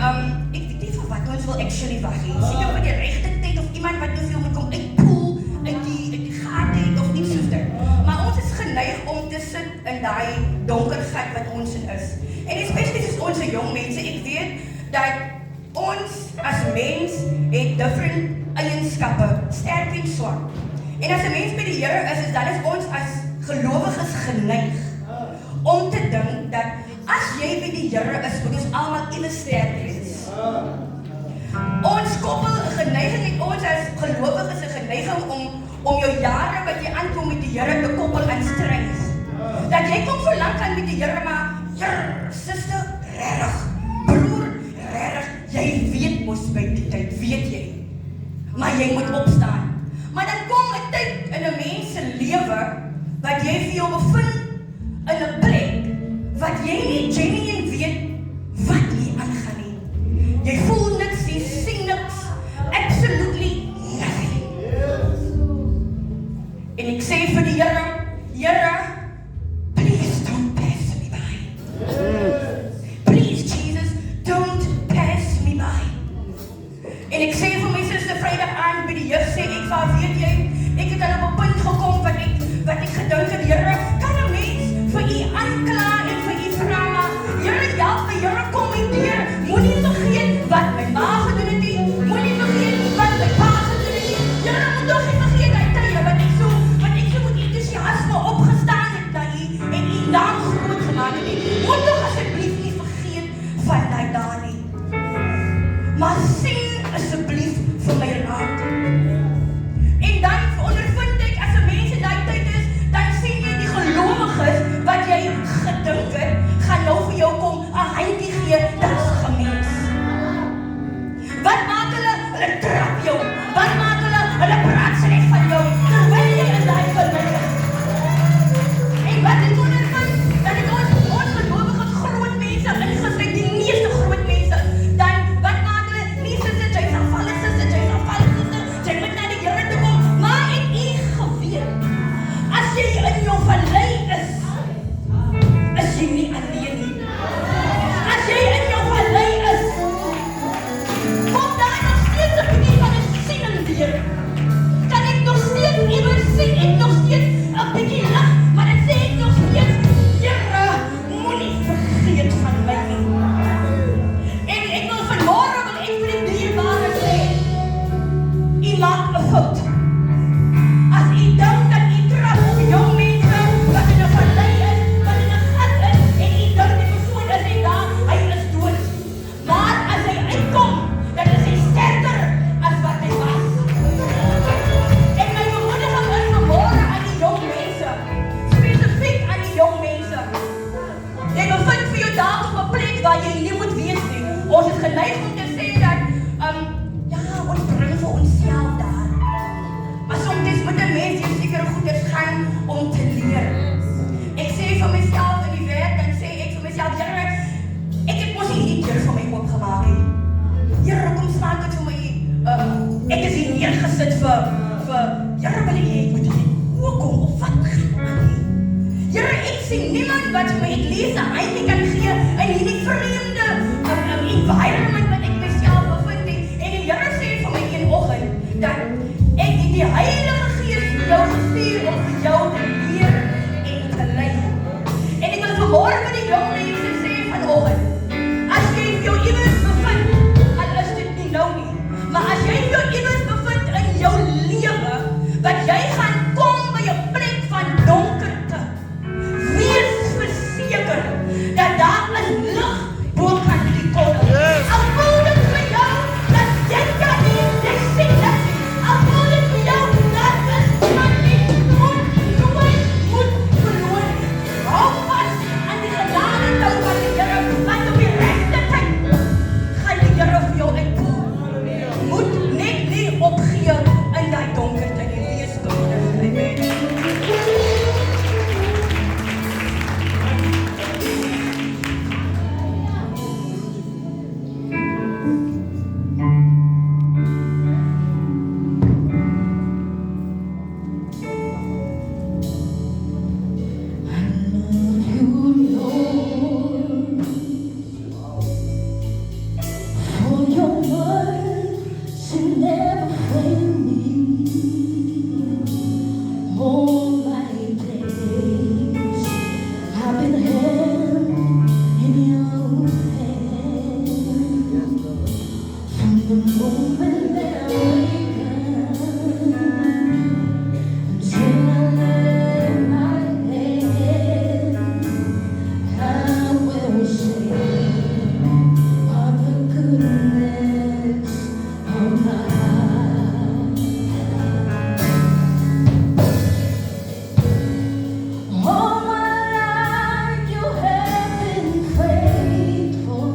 ek weet nie vir wat ons wil actually wag nie. Seker vir die regte tyd of iemand wat nou veel moet kom uitpoel uit die gate het of iets soos dit. Maar ons is geneig om te sit in daai donker gat wat ons in is. En especially soos ons jong mense, ek weet dat ons as mens het different eienskappe, sterk en swak. En as 'n mens by die Here is, dan is ons as gelowiges geneig om te dink dat as jy by die Here is, moet ons almal ewe sterk wees. Ons koppel 'n geneiging het ons as gelowiges 'n geneiging om jou jare wat jy aankom met die Here te koppel aan stryd. Dat jy kom so lank aan met die Here, maar suster, regtig, broer, regtig, jy weet mos by die tyd, weet jy. Maar jy moet opstaan. Maar dan kom 'n tyd in 'n mens se lewe wat jy vir jou bevind in 'n plek wat jy nie genuine weet wat hier aangaan nie. Jy voel niks, jy sien niks, absolutely nothing. En ek sê vir die Here, please don't pass me by. Please Jesus, don't pass me by. En ek sê vir my suster Vrydag aan by die jeug sê ek vir haar, weet jy, ek het aan 'n punt gekom wat ek gedink het, Here, kan 'n mens vir u aankla en vir u vra, maar Here help my, Here kom my deur. Moenie vergeet wat my ma gedoen het nie. Moenie vergeet wat my pa gedoen het nie. Here moet tog nie vergeet daai tye wat ek so met entoesiasme opgestaan het na u en u naam groot gemaak het nie. Moet tog asseblief nie vergeet van daai dae nie. Maar sien asseblief vir my raak. En dan ondervind ek as 'n mens in daai tyd is, dan sien jy die gelowiges wat jy gedink het, gaan nou vir jou kom 'n handjie gee, dit's gemens. Wat maak hulle? Hulle trap jou. Wat maak hulle? Hulle praat sleg van jou. Terwyl jy in daai verlig is. En wat ek ondervind, dat ek ons gelowige groot mense ingesluit, die meeste groot mense, dan wat maak hulle? Nie sit dit vir Here wil jy moet hierdie oë kom of wat gaan aan nie. Here, ek sien niemand wat vir my het lees 'n handjie kan gee in hierdie vreemde environment wat ek myself bevind het. En die Here sê vir my een dat ek het die Heilige Gees vir jou gestuur om vir jou te leer en te lei. En ek wil vanmôre vir die jong mense sê vanoggend, as jy jou iewers bevind, al is dit nie nou nie, maar as jy jou iewers bevind in jou lewe, wat jy gaan kom by 'n plek van donkerte, wees verseker dat daar 'n lig bo kan die kolle. Al voel dit vir jou dat jy kan nie, jy sien dit nie. Al voel dit vir jou dat is wat jy nooit verloor nie. Hou vas aan die genade touw van die Here, want op die regte tyd gaan die Here vir jou uitkom. Moet net nie opgee in daai donkerte nie. Wees bemoedig. Amen. For your word to never fail me. All my days I've been held in your hand. From the moment that I wake up until I lay my head, I will sing of the goodness of my heart. All my life you have been faithful.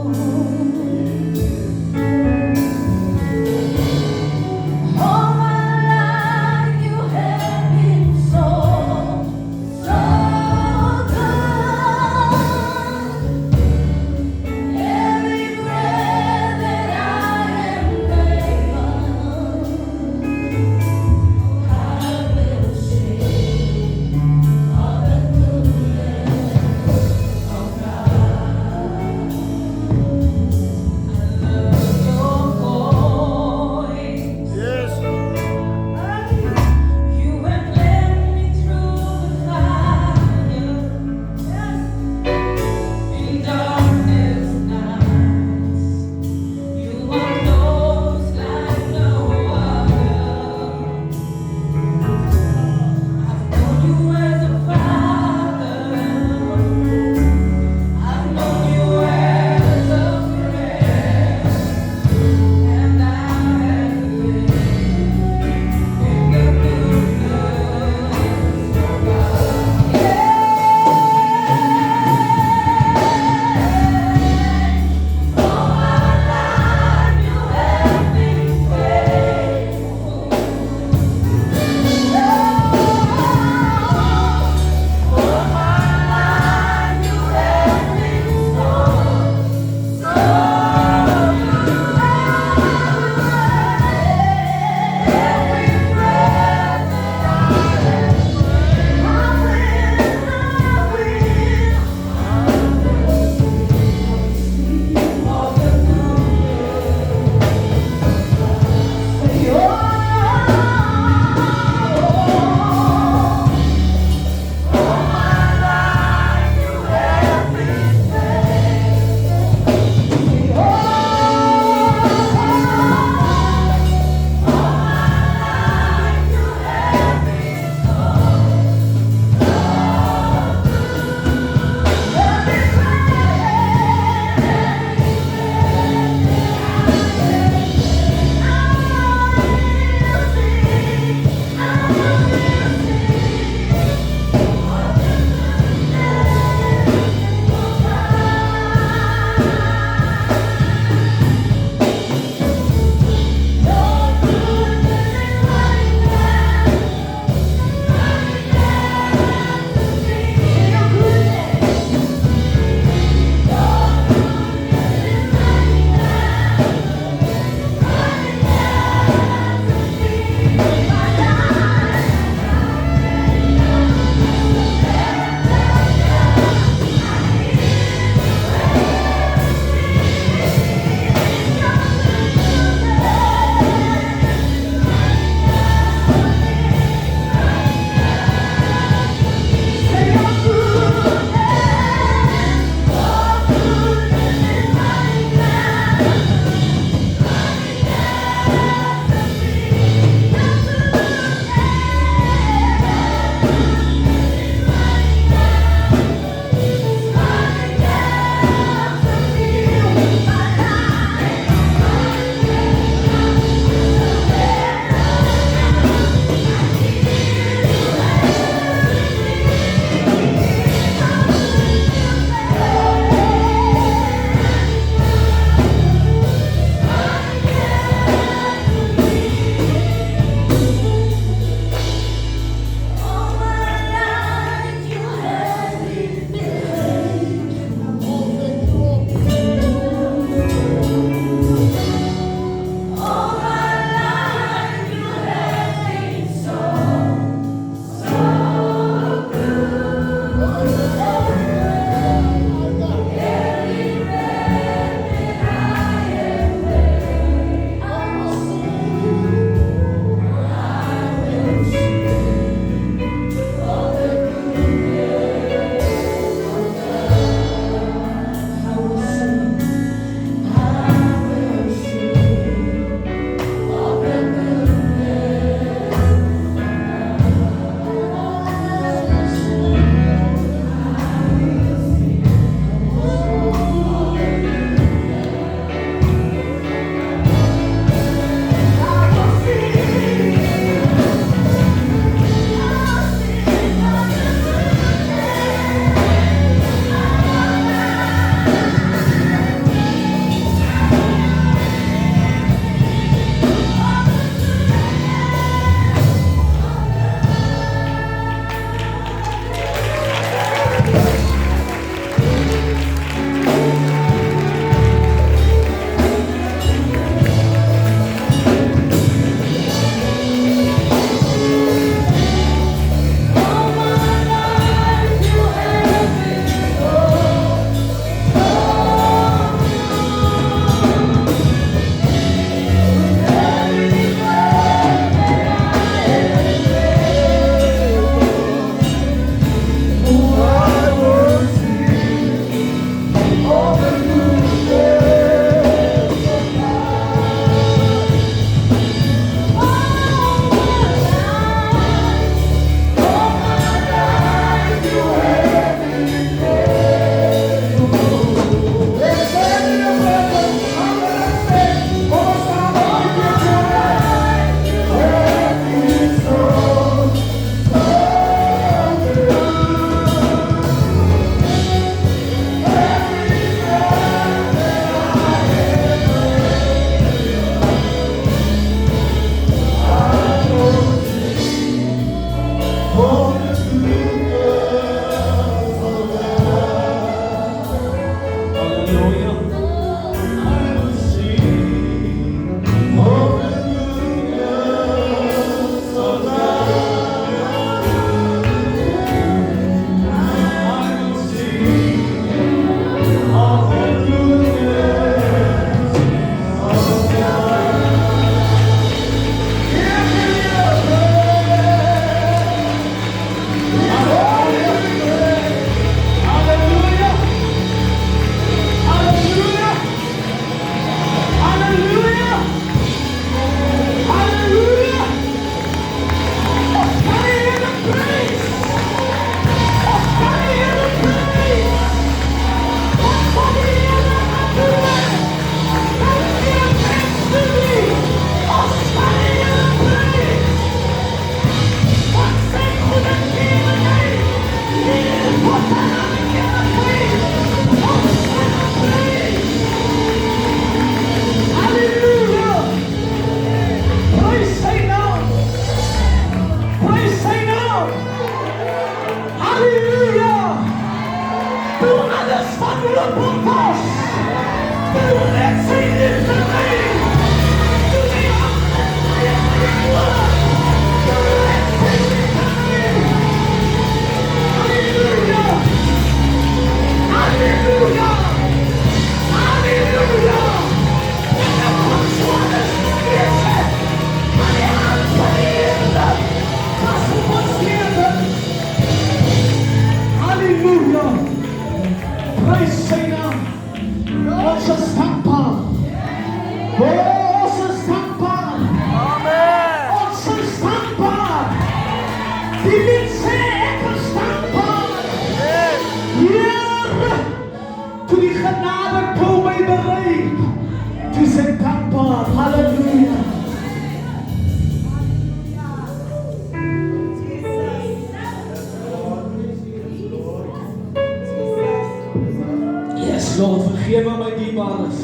hoorbaar is.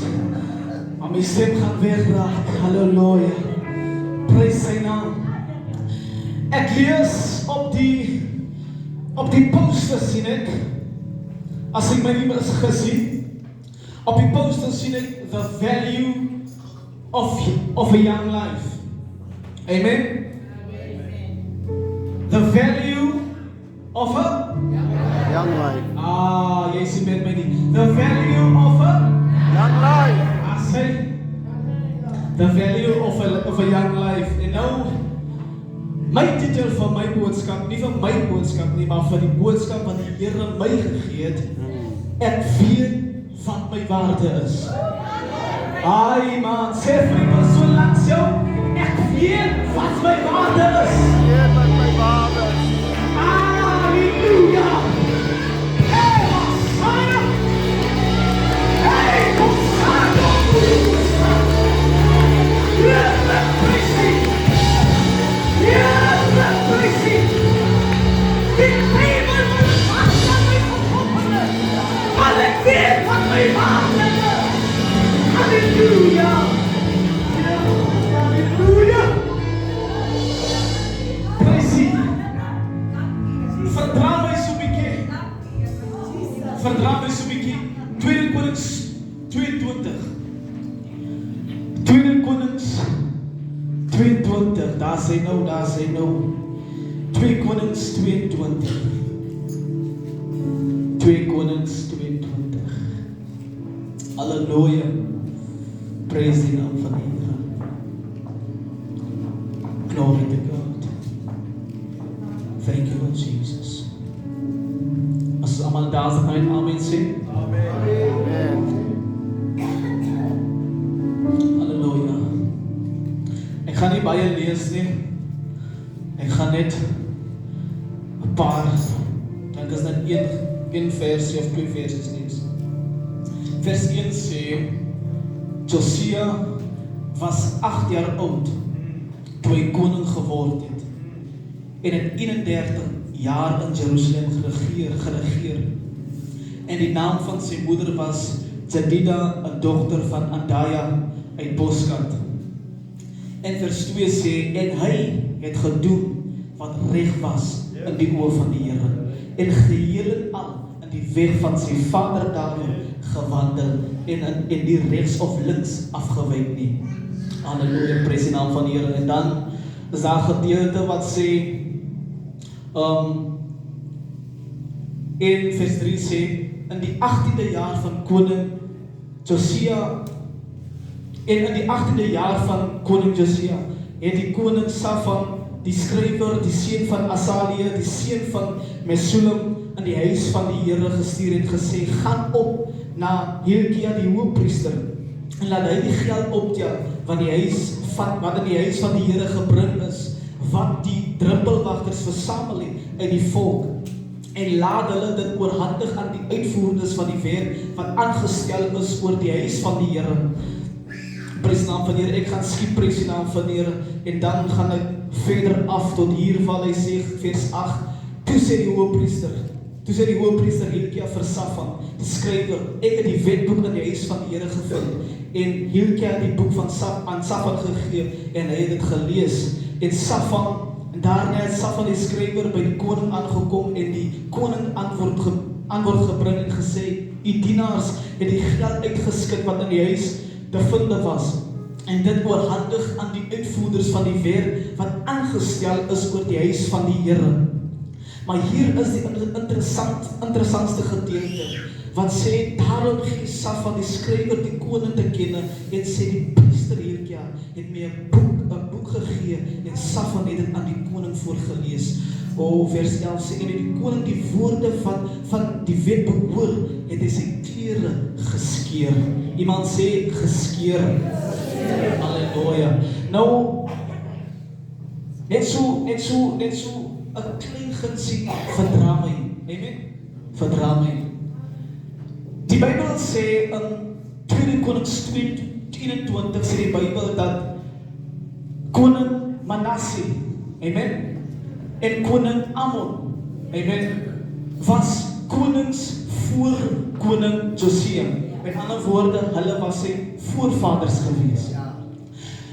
Maar my stem gaan wegraak. Halleluja. Prys sy naam. Ek lees op die poster sien ek, as ek my nie is gesien, op die poster sien ek the value of a young life. Amen? The value of a Young life. jy sien met my nie. The value of a Young life. I say the value of a young life. En nou, my titel van my boodskap, nie van my boodskap nie, maar van die boodskap wat die Here my gegee het, ek weet wat my waarde is. Ai man, sê vir die persoon langs jou, ek weet wat my waarde is. Weet wat my waarde is. Halleluja! Hey, Hosanna! Hey, Hosanna! Halleluja! Halleluja! Prijsie! Vertrouw mij zo bietjie. Vertrouw mij zo bietjie. 2 Konings 22. 2 Konings 22. Daar sê nou. 2 Konings 22. 2 Konings 22. Halleluja. Praise die naam van die Here. Glory to God. Thank you, Lord Jesus. As allemaal daar zijn, gaan we amen sê. Amen. Halleluja. Ek gaan nie baie lees nie. Ek gaan net 'n paar, dink is net een versie of 2 versies lees. Vers 1 sê, Josia was 8 jaar oud toe hy koning geword het en in 31 jaar in Jerusalem geregeer. En die naam van sy moeder was Jedida, 'n dogter van Andaya uit Boskant. En vers 2 sê, en hy het gedoen wat reg was in die oë van die Here en geheel en al in die weg van sy vader Dawid gewandel en in die regs of links afgewyk nie. Halleluja, prys die naam van die Here. En dan is daar gedeelte wat sê in vers 3 sê, in die 18de jaar van koning Josia, en in die 18de jaar van koning Josia, het die koning Safan, die skrywer, die seun van Asalia, die seun van Mesulam, in die huis van die Here gestuur en gesê, gaan op na Hilkia die hoëpriester, en laat hy die geld optel, wat in die huis van die Here gebring is, wat die druppelwagters versamel het uit die volk, en laat hulle dit oorhandig aan die uitvoerders van die werk, wat aangestel is oor die huis van die Here. Prys die naam van die Here, ek gaan skiep prys die naam van die Here, en dan gaan ek verder af tot hier waar hy sê, vers 8, toe sê die hoëpriester Hilkia vir Safan, die skrywer, ek het die wetboek in die huis van die Here gevind, en Hilkia het die boek van aan Safan gegee, en hy het dit gelees, en daarna het Safan die skrywer by die koning aangekom, en die koning antwoord gebring en gesê, die dienaars het die geld uitgeskik wat in die huis te vind was, en dit oorhandig aan die uitvoerders van die werk, wat aangestel is oor die huis van die Here. Maar hier is die interessantste gedeelte, wat sê, daarom gee Safan die skrywer die koning te kenne, en sê die priester Hilkia het my 'n boek gegee, en Safan het dit aan die koning voorgelees. Vers 11 sê, en die koning die woorde van die wetboek hoor, het hy sy klere geskeer. Iemand sê, geskeer. Halleluja. Nou, net so 'n klein gunsie, verdra my. Amen? Verdra my. Die Bybel sê in 2 Konings 21 sê die Bybel dat koning Manasse, amen, en koning Amon, amen, was konings voor koning Josia. Met ander woorde, hulle was sy voorvaders gewees.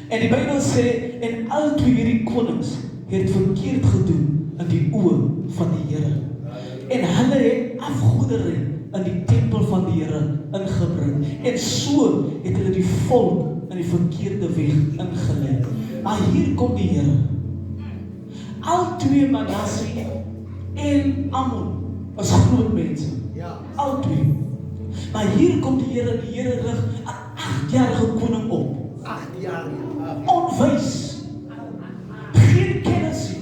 En die Bybel sê, en al twee hierdie konings het verkeerd gedoen in die oë van die Here. En hulle het afgoderry in die tempel van die Here ingebring. En so het hulle die volk in die verkeerde weg ingelei. Maar hier kom die Here. Al twee Manasse en Ammon was groot mense. Al twee. Maar hier kom die Here rig 'n 8-jarige koning op. 8 jaar. Onwys. Geen kennis nie.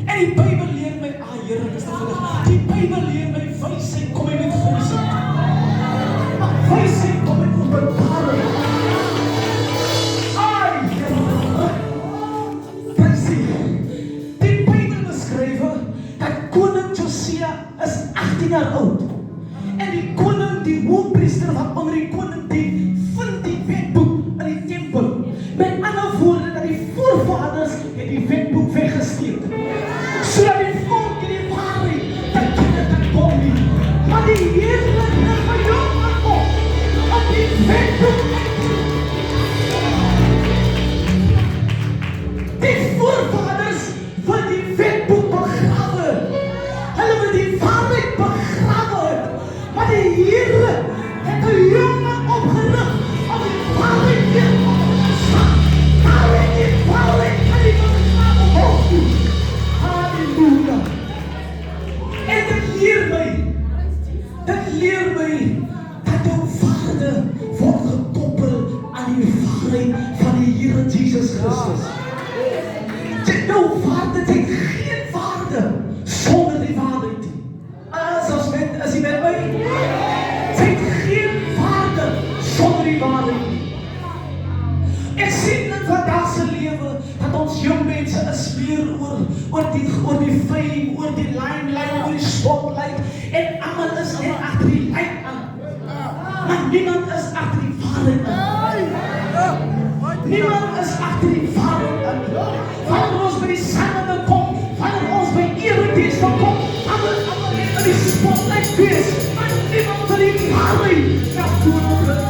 En die Bybel leer my, Here, ek is te vinnig. Die Bybel leer my wysheid kom hy met wysheid. Maar wysheid kom met openbaring. Die Bybel beskryf dat koning Josia is 18 jaar oud. En die koning, die hoofpriester wat onder die koning dien, vind die wetboek in die tempel. Met ander woorde, dat die voorvaders het die wetboek weggesteek. Sodat die volk in die waarheid dat kinders kan kom nie. Maar die Here het gejaag op die wetboek. Die voorvaders wil die wetboek begrawe. Hulle wil die waarheid begrawe. Maar die Here het 'n jongen opgerig om die waarheid weer op te staan. Daar het die waarheid aan die begrawe hoofd toe. Halleluja. En dit leer my dat jou waarde word gekoppel aan die waarheid van die Here Jesus Christus. Jou waarde het geen waarde sonder die waarheid nie. As jy met my, het geen waarde sonder die waarheid nie. Ek sien dit vandag se lewe, dat ons jong mense is weer oor die fame, oor die limelight, oor die spotlight, en almal is net agter die light aan. Maar niemand is agter die waarheid aan. Niemand is agter die waarheid aan. Wanneer ons by die sande kom, wanneer ons by erediens kom, almal net in die spotlight wees, maar niemand wil die waarheid na vore bring.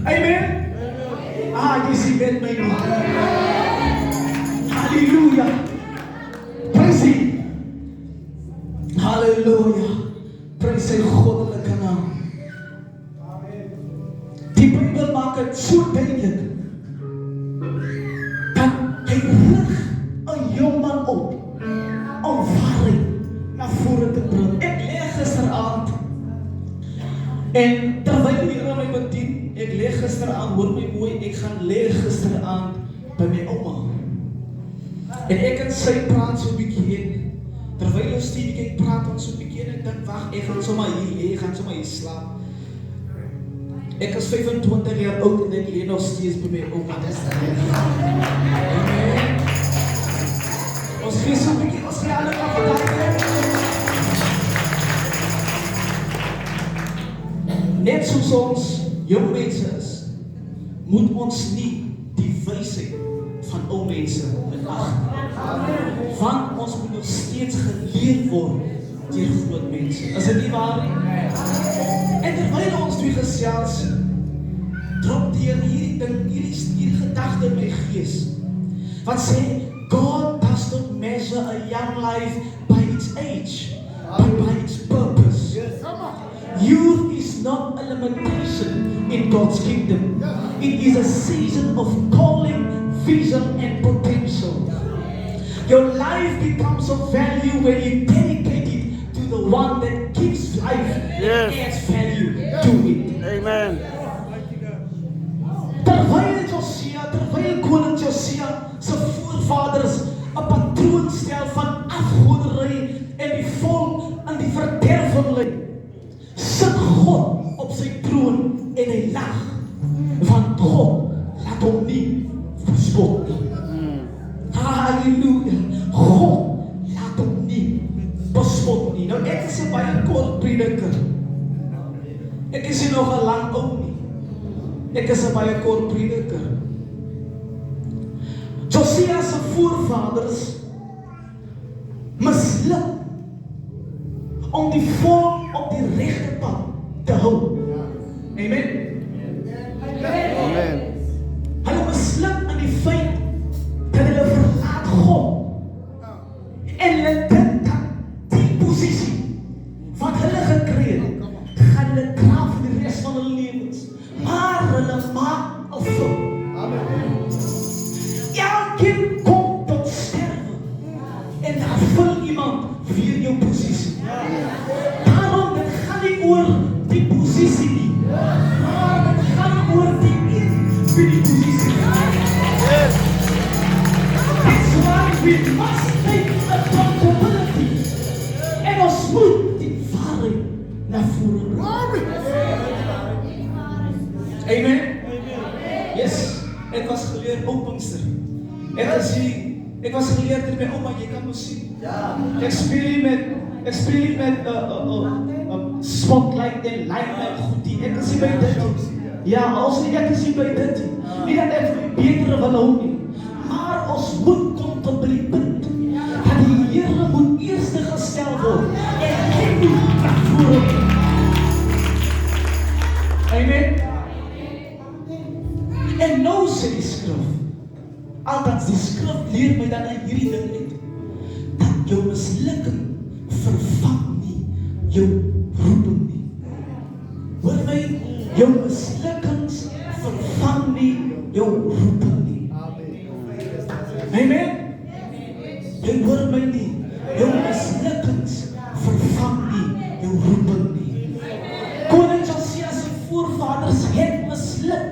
Amen. Jy sien met my nie. Halleluja. Prys hy. Halleluja. Prys sy goddelike naam. Die Bybel maak het so duidelik dat hy rig 'n jong man op om waarheid na vore te bring. Ek lê gisteraand en terwyl die Here my bedien, ek lê gisteraand, hoor my mooi, ek gaan lê gisteraand by my ouma. En ek en sy praat so 'n bietjie en terwyl ons kyk praat ons so 'n bietjie en ek dink wag, ek gaan sommer hier lê, ek gaan sommer hier slaap. Ek is 25 jaar oud en ek lê nog steeds by my ouma. Amen. Ons gee so 'n bietjie, ons gee alle kapitaal. Net soos ons jong mense is, moet ons nie die wysheid van ou mense minag. Want ons moet nog steeds geleer word deur groot mense. Is dit nie waar nie? En terwyl ons twee gesels, drop die Here hierdie ding, hierdie gedagte in my gees. Wat sê, God does not measure a young life by its age, but by its purpose. Youth is not a limitation in God's kingdom. It is a season of calling, vision, and potential. Your life becomes of value when you dedicate it to the one that gives life and adds value to it. Amen. Terwyl koning Josia se voorvaders 'n patroon stel van afgoderry en die volk in die verderwing lei, sit God op sy troon en hy lag, want God laat hom nie verspot nie. Halleluja. God laat hom nie bespot nie. Nou ek is 'n baie kort prediker. Ek is nie nog 'n lang ou nie. Ek is 'n baie kort prediker. Josia se voorvaders misluk om om die volk op die regte pad te hou. Amen. Hulle misluk aan die feit dat hulle verlaat God. En hulle dink dat die posisie wat hulle gekry het, gaan hulle dra vir die res van hulle lewens. Maar hulle maak 'n fout. Elkeen kom tot sterwe. En daar vul iemand weer jou posisie. Daarom, dit gaan nie oor die posisie nie. Maar dit gaan oor die een vir die posisie. That's why we must take accountability. En ons moet die waarheid na vore bring. Amen. Yes. Ek was geleerd op Pinkster. Ek was geleerd met my ouma, jy kan mos sien. Ek speel met spotlight en light en goed die. Ek is nie by dit. Ja, als ek is nie by dit. Nie dat ek beter wil hou nie. Maar ons moet kom tot by die punt dat die Here moet eerste gestel word en ek moet na vore. Amen. En nou sê die skrif, althans die skrif leer my dan in hierdie ding uit, dat jou mislukking vervang nie jou roeping nie. Hoor my, jou mislukkings vervang nie jou roeping nie. Amen. Jy hoor my nie, jou mislukkings vervang nie jou roeping nie. Koning Josia se voorvaders het misluk,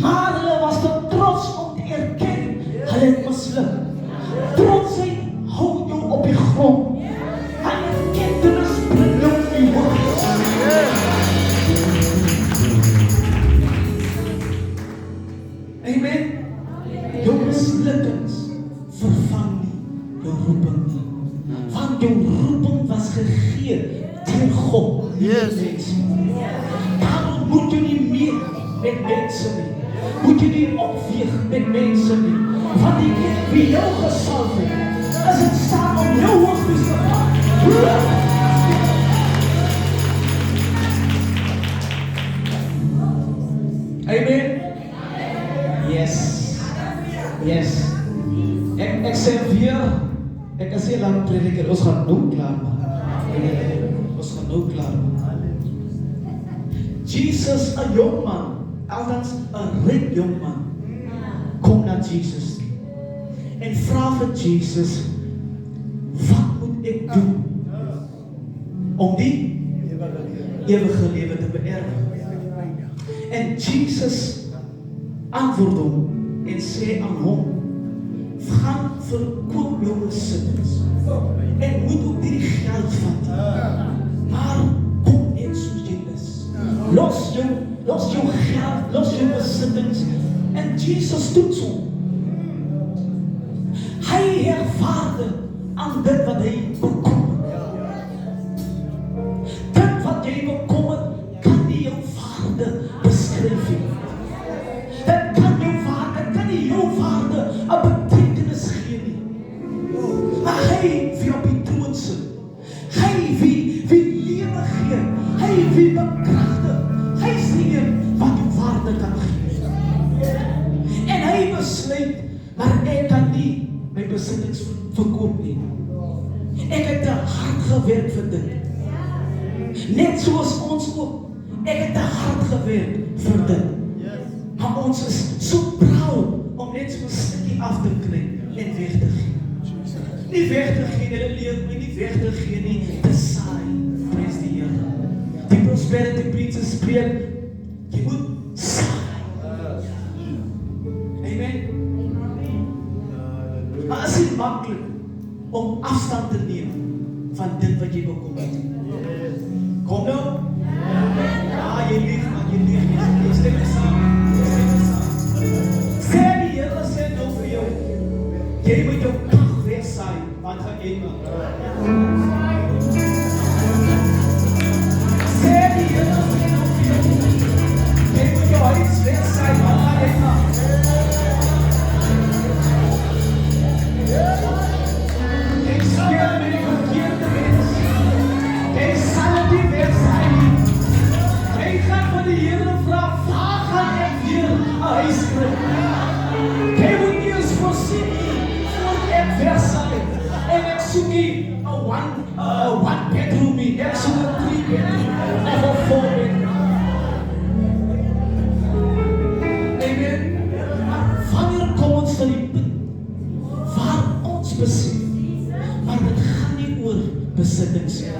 maar hulle was te trots om te erken, hulle het misluk. Trotsheid hou jou op die grond. En erkentenis bring jou in die hoogte. Amen. Jou mislukkings vervang nie jou roeping nie. Want jou roeping was gegee deur God, nie deur mense. Daarom moet jy nie meer met mense nie. Moet jy nie opweeg met mense nie. Want die een wie jou gesalf het, is in staat om jou hoogtes te maak. Amen. Yes. Yes. Ek sê weer, ek is hier lang prediker, ons gaan nou klaar maak. Ons gaan nou klaar maak. Jesus, 'n jong man, althans 'n ryk jong man, kom na Jesus en vra vir Jesus, wat moet ek doen om die ewige lewe te beerwe? En Jesus antwoord hom en sê aan hom, gaan verkoop jou besittings en moet ook die geld vat, maar kom net soos jy is. Los jou geld, los jou besittings. En Jesus doet so. Hy hervaarde aan dit wat hy bekom het. Dit wat jy bekom het, kan nie jou waarde beskryf nie. Dit kan nie jou waarde 'n betekenis gee nie. Maar hy wie op die troon sit, hy wie lewe gee, hy wie bekragtig, hy is die een wat jou waarde kan gee. En hy besluit, maar ek kan nie my besittings verkoop nie. Ek het te hard gewerk vir dit. Net soos ons ook. Ek het te hard gewerk vir dit. Maar ons is so proud om net so 'n stukkie af te kry en weg te gee. Nie weg te gee, hulle leer my nie weg te gee nie, te saai. Prys die Here. Die prosperity preachers spreek, jy moet saai. Amen. Maar is het maklik om afstand te neem van dit wat jy bekom het? Kom nou? Ja, jy lief, man, jy lief. Jy stem my saam. Sê die Here sê nou vir jou, jy moet jou krag wegsaai, wat gaan jy maak? Sê die Here sê nou vir jou, jy moet jou huis wegsaai, wat gaan jy maak? Jy speel met die verkeerde mens. Jy one bedroom nie. Ek soek 'n 3 bedroom of 'n 4 bedroom. Amen. Wanneer kom ons van die punt waar ons besef, maar dit gaan nie oor besittings nie.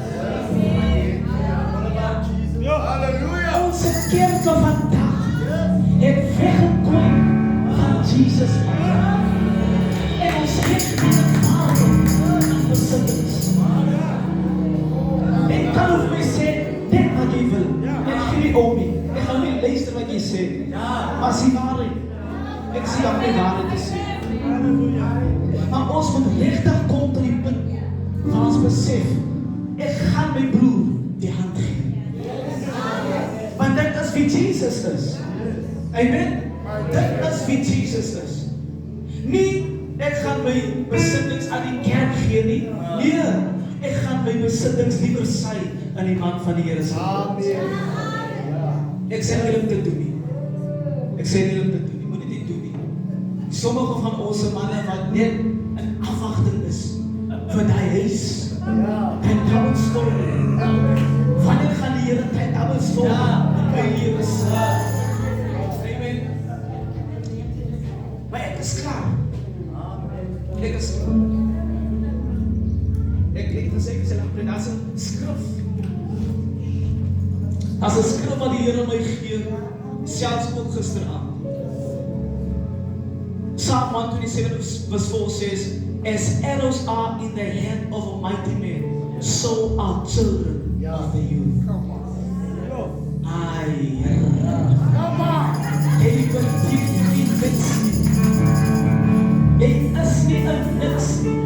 Onze kerk van vandaag heeft weggekomen van Jesus. En ons heeft aan de Vader aan besittings. Ik kan over mij zeggen, denk wat je wil. En geen omi. Ik ga niet luisteren wat je zegt. Maar zie waarheid. Ik zie ook niet waarheid te zeggen. Maar ons moet rechtig komen tot die punt van ons besef. Ik ga mijn broer die hand geven. Want dit is wie Jesus is. Amen. Dit is wie Jesus is. Nie, ek gaan my besittings aan die kerk gee nie. Nee, ek gaan my besittings liever sy aan die man van die Here se. Amen. Ek sê nie om te doen nie. Ek sê nie om te doen nie. Moet dit nie doen nie. Sommige van ons manne wat net in afwagting is vir daai huis. En double story. Wanneer gaan die Here tyd double story in my lewe sê? Amen. Maar ek is klaar. Ek is klaar. Ek het gesê, dat is een skrif. Dat is een skrif wat die Here my gee, selfs ook gisteraan. Psalm 127 verse 4 says, as arrows are in the hand of a mighty man, so are children of the youth. Ai, jy verdien nie niks nie. Jy is nie een niks nie.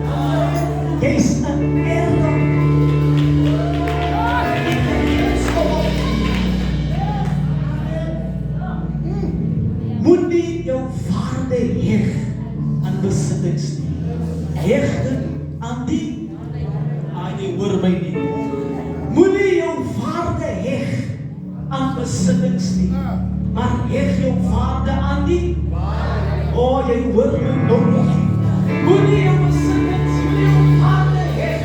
Jy is een arrow. Moet nie jou waarde heg aan besittings nie. Heg dit aan die, jy hoor my nie. Moet nie jou waarde heg aan besittings nie, maar heg jou waarde aan die, jy hoor my nog nie. Moet nie jou besittings, moet nie jou waarde heg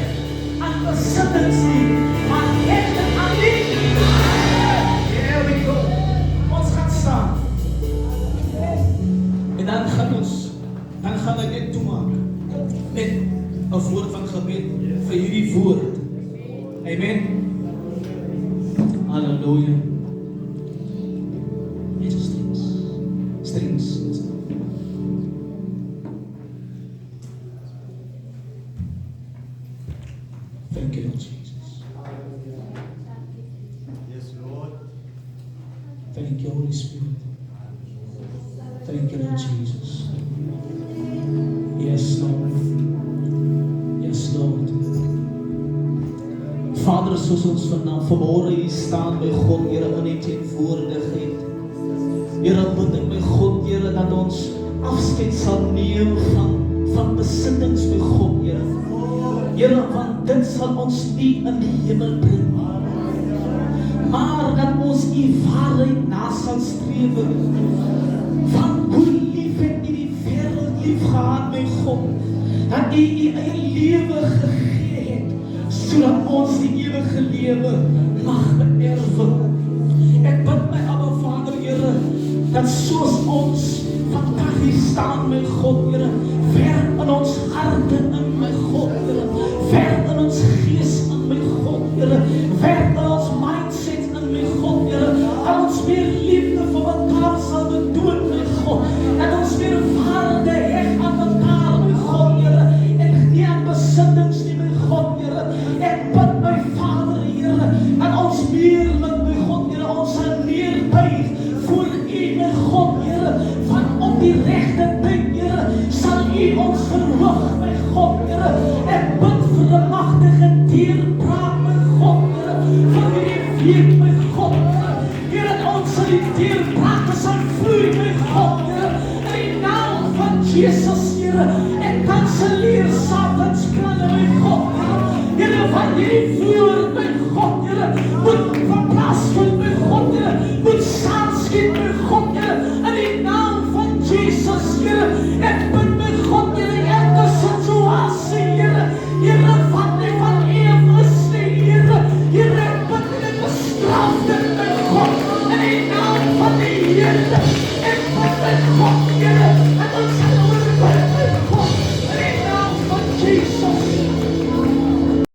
aan besittings nie, maar heg dit aan die. There we go. Ons gaan staan. En dan gaan ek dit toemaak met 'n woord van gebed vir hierdie woord. Amen. Halleluja. Net strings. Thank you, Lord Jesus. Yes, Lord. Thank you, Holy Spirit. Thank you, Lord Jesus. Yes, Lord. Yes, Lord. Vader, soos ons vanmôre hier staan by God, Here, in die teenwoordigheid. Here, bid ek by God, Here, dat ons afskeid sal neem van besittings by God, Here. Here, want dit sal ons nie in die hemel bring. Maar dat ons U waarheid na sal strewe. Van hoe lief het U die wêreld lief gehad, my God, dat U U eie lewe gegee het, sodat ons die ewige lewe mag beerwe. Ek bid my Abba Vader, Here, dat soos ons vandag hier staan, my God, Here, werk in ons harte in, my God, Here, werk in ons gees in, my God, Here, werk in ons mindset in, my God, Here, dat ons meer liefde vir mekaar sal bedoen, my God, dat ons meer waarde heg aan mekaar, my God, Here, en nie aan besittings nie, my God, Here. Ek bid my Vader, Here, dat ons meer met, my God, Here, ons sal neerbuig voor U, my God, Here, van op die regte tyd, Here, sal U ons verhoog, my God, Here. Ek bid vir 'n magtige deurbraak, my God, Here, vir hierdie week, my God, Here. Here, dat ons sal die deurbrake sal vloei, my God, Here, in die naam van Jesus, Here. Ek kanselleer Satans planne, my God, Here. Here, van hierdie woord, my God, Here, moet verplaasvind, my God, Here, moet saamskiet, my God, Here, in die naam van Jesus, Here. Ek bid, my God, Here, elke situasie, Here, Here, wat nie van U die naam van die Here en van die God